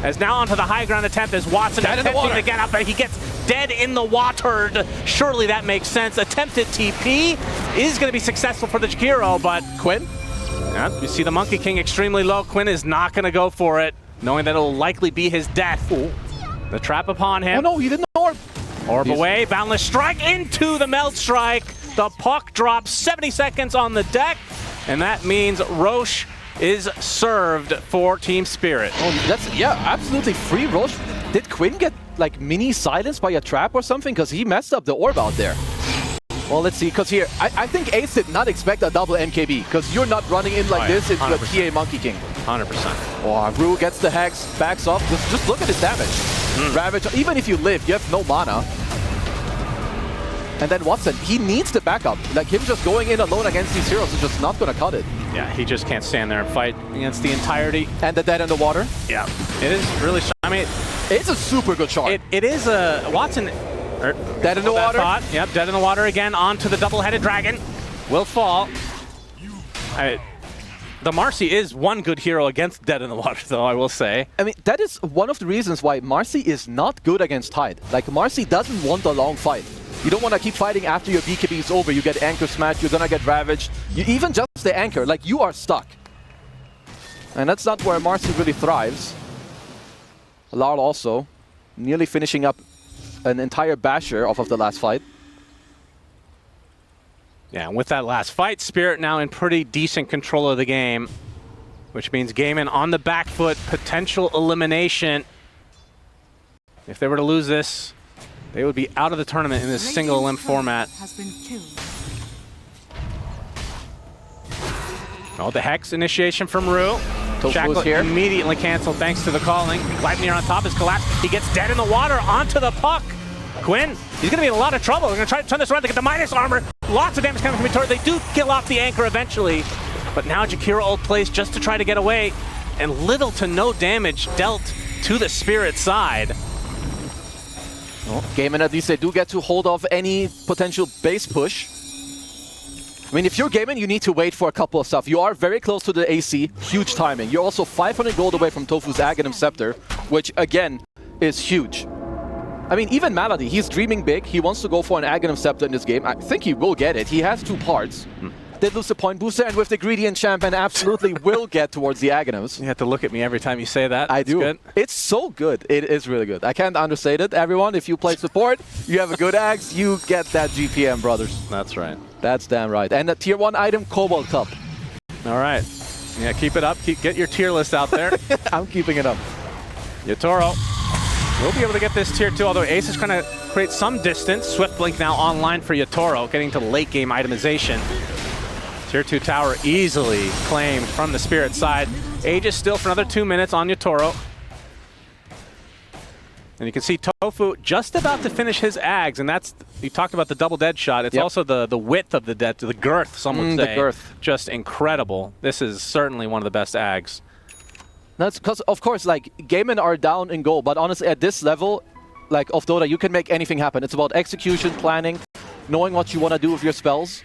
As now onto the high ground attempt as Watson attempting to get up, but he gets dead in the water. Surely that makes sense. Attempted TP is going to be successful for the Jakiro, but Quinn? Yeah, you see the Monkey King extremely low. Quinn is not going to go for it, knowing that it'll likely be his death. Ooh. The trap upon him. Oh no, he didn't orb. Orb away, Boundless Strike into the Melt Strike. The puck drops 70 seconds on the deck, and that means Roche is served for Team Spirit. Oh, that's, absolutely free Roche. Did Quinn get like mini silenced by a trap or something? Because he messed up the orb out there. Well, let's see, because here, I think Ace did not expect a double MKB, because you're not running in like this into a TA Monkey King. 100%. Oh, Rue gets the Hex, backs off. Just look at his damage. Ravage, even if you live, you have no mana. And then Watson, he needs the backup. Like him just going in alone against these heroes is just not going to cut it. Yeah, he just can't stand there and fight against the entirety. And the dead in the water. Yeah, it is really. I mean, it's a super good shot. It is a Watson. Dead in the water. Thought. Yep, dead in the water again. Onto the double-headed dragon. Will fall. The Marcy is one good hero against dead in the water, though, I will say. I mean, that is one of the reasons why Marcy is not good against Tide. Like, Marcy doesn't want a long fight. You don't want to keep fighting after your BKB is over. You get anchor smashed, you're going to get ravaged. You even just the anchor, like, you are stuck. And that's not where Marcy really thrives. Lard also nearly finishing up an entire basher off of the last fight. Yeah, and with that last fight, Spirit now in pretty decent control of the game, which means Gaimin on the back foot, potential elimination. If they were to lose this, they would be out of the tournament in this single elim format. Has been killed. Oh, the Hex initiation from Rue. Shackle here. Immediately canceled thanks to the calling. Gladnir on top is collapsed. He gets dead in the water onto the puck. Quinn, he's going to be in a lot of trouble. They're going to try to turn this around to get the Midas armor. Lots of damage coming from Vitor. They do kill off the anchor eventually. But now Jakiro ult plays just to try to get away. And little to no damage dealt to the Spirit side. Well, Gaimin, at least they do get to hold off any potential base push. I mean, if you're Gaimin, you need to wait for a couple of stuff. You are very close to the AC, huge timing. You're also 500 gold away from Tofu's Aghanim Scepter, which, again, is huge. I mean, even Malady, he's dreaming big. He wants to go for an Aghanim Scepter in this game. I think he will get it. He has 2 parts. Did lose the point booster, and with the Gradient Champion, absolutely will get towards the Aghanims. You have to look at me every time you say that. I do. Good. It's so good. It is really good. I can't understate it. Everyone, if you play support, you have a good axe, you get that GPM, brothers. That's right. That's damn right. And a tier 1 item, Cobalt Cup. All right. Yeah, keep it up. Get your tier list out there. I'm keeping it up. Yatoro will be able to get this tier 2, although Ace is trying to create some distance. Swift Blink now online for Yatoro, getting to late game itemization. Tier 2 tower easily claimed from the Spirit side. Aegis still for another 2 minutes on Yatoro. And you can see Tofu just about to finish his Ags, and that's, you talked about the double dead shot. It's also the width of the dead, the girth, some would say. The girth. Just incredible. This is certainly one of the best Ags. That's because, of course, like, Gaimin are down in goal, but honestly, at this level, like, of Dota, you can make anything happen. It's about execution, planning, knowing what you want to do with your spells,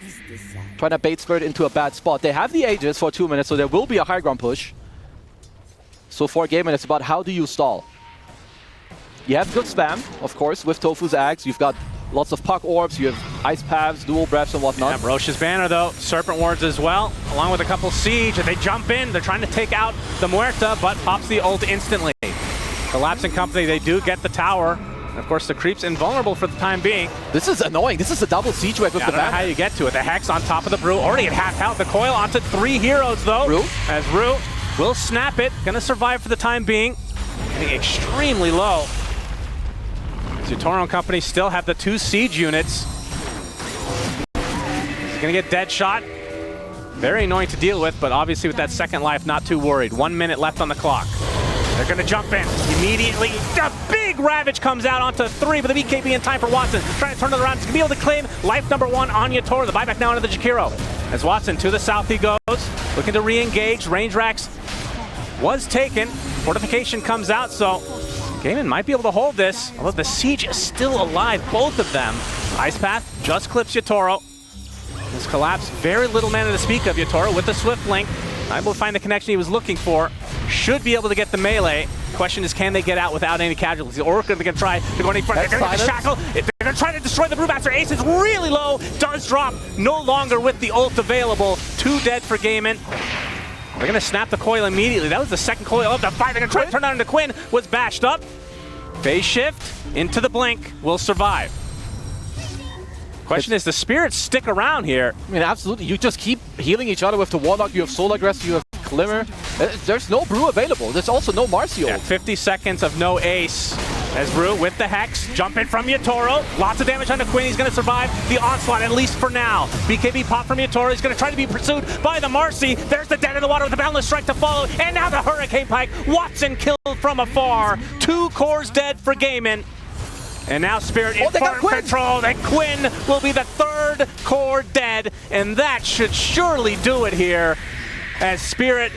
trying to bait Spirit into a bad spot. They have the Aegis for 2 minutes, so there will be a high ground push. So for Gaimin, it's about how do you stall. You have good spam, of course, with Tofu's Axe. You've got lots of puck orbs, you have ice paths, dual breaths, and whatnot. Yeah, Roche's banner, though, Serpent Wards as well, along with a couple Siege. They jump in, they're trying to take out the Muerta, but pops the ult instantly. Collapsing Company, they do get the tower. And of course, the creep's invulnerable for the time being. This is annoying. This is a double siege wave with the I don't know banner. how you get to it. The Hex on top of the Brew, already at half health. The Coil onto 3 heroes, though. Brew? As Brew will snap it, gonna survive for the time being. Getting extremely low. Toro and company still have the 2 siege units. He's gonna get dead shot. Very annoying to deal with, but obviously with that second life, not too worried. 1 minute left on the clock. They're gonna jump in immediately. A big Ravage comes out onto 3, but the BKB in time for Watson. Trying to turn it around. He's gonna be able to claim life number 1 on Toro. The buyback now into the Jakiro. As Watson to the south he goes, looking to re-engage. Range racks was taken. Fortification comes out, so Gaimin might be able to hold this, although the Siege is still alive, both of them. Ice Path just clips Yatoro. This collapse, very little mana to speak of. Yatoro with the Swift Link, able to find the connection he was looking for. Should be able to get the melee. Question is, can they get out without any casualties? Or are they going to try to go any further? They're going to get the shackle. They're going to try to destroy the Brewmaster. Ace is really low, does drop, no longer with the ult available. 2 dead for Gaimin. They're going to snap the coil immediately. That was the second coil of the fight. They're going to try to turn that into Quinn. Was bashed up. Phase shift into the blink. Will survive. Question is, the spirits stick around here. I mean, absolutely. You just keep healing each other with the Warlock. You have Solar Gress, you have Glimmer. There's no Brew available. There's also no Marcio. Yeah, 50 seconds of no ace. As Brew with the Hex, jumping from Yatoro. Lots of damage on the Quinn. He's going to survive the onslaught, at least for now. BKB pop from Yatoro. He's going to try to be pursued by the Marcy. There's the Dead in the Water with the Boundless Strike to follow. And now the Hurricane Pike. Watson killed from afar. 2 cores dead for Gaimin. And now Spirit in firm control. And Quinn will be the 3rd core dead. And that should surely do it here. As Spirit,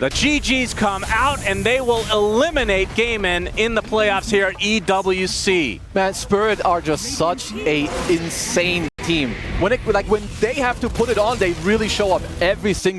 the GGs come out and they will eliminate Gaimin in the playoffs here at EWC. Man, Spirit are just such a insane team. When they have to put it on, they really show up every single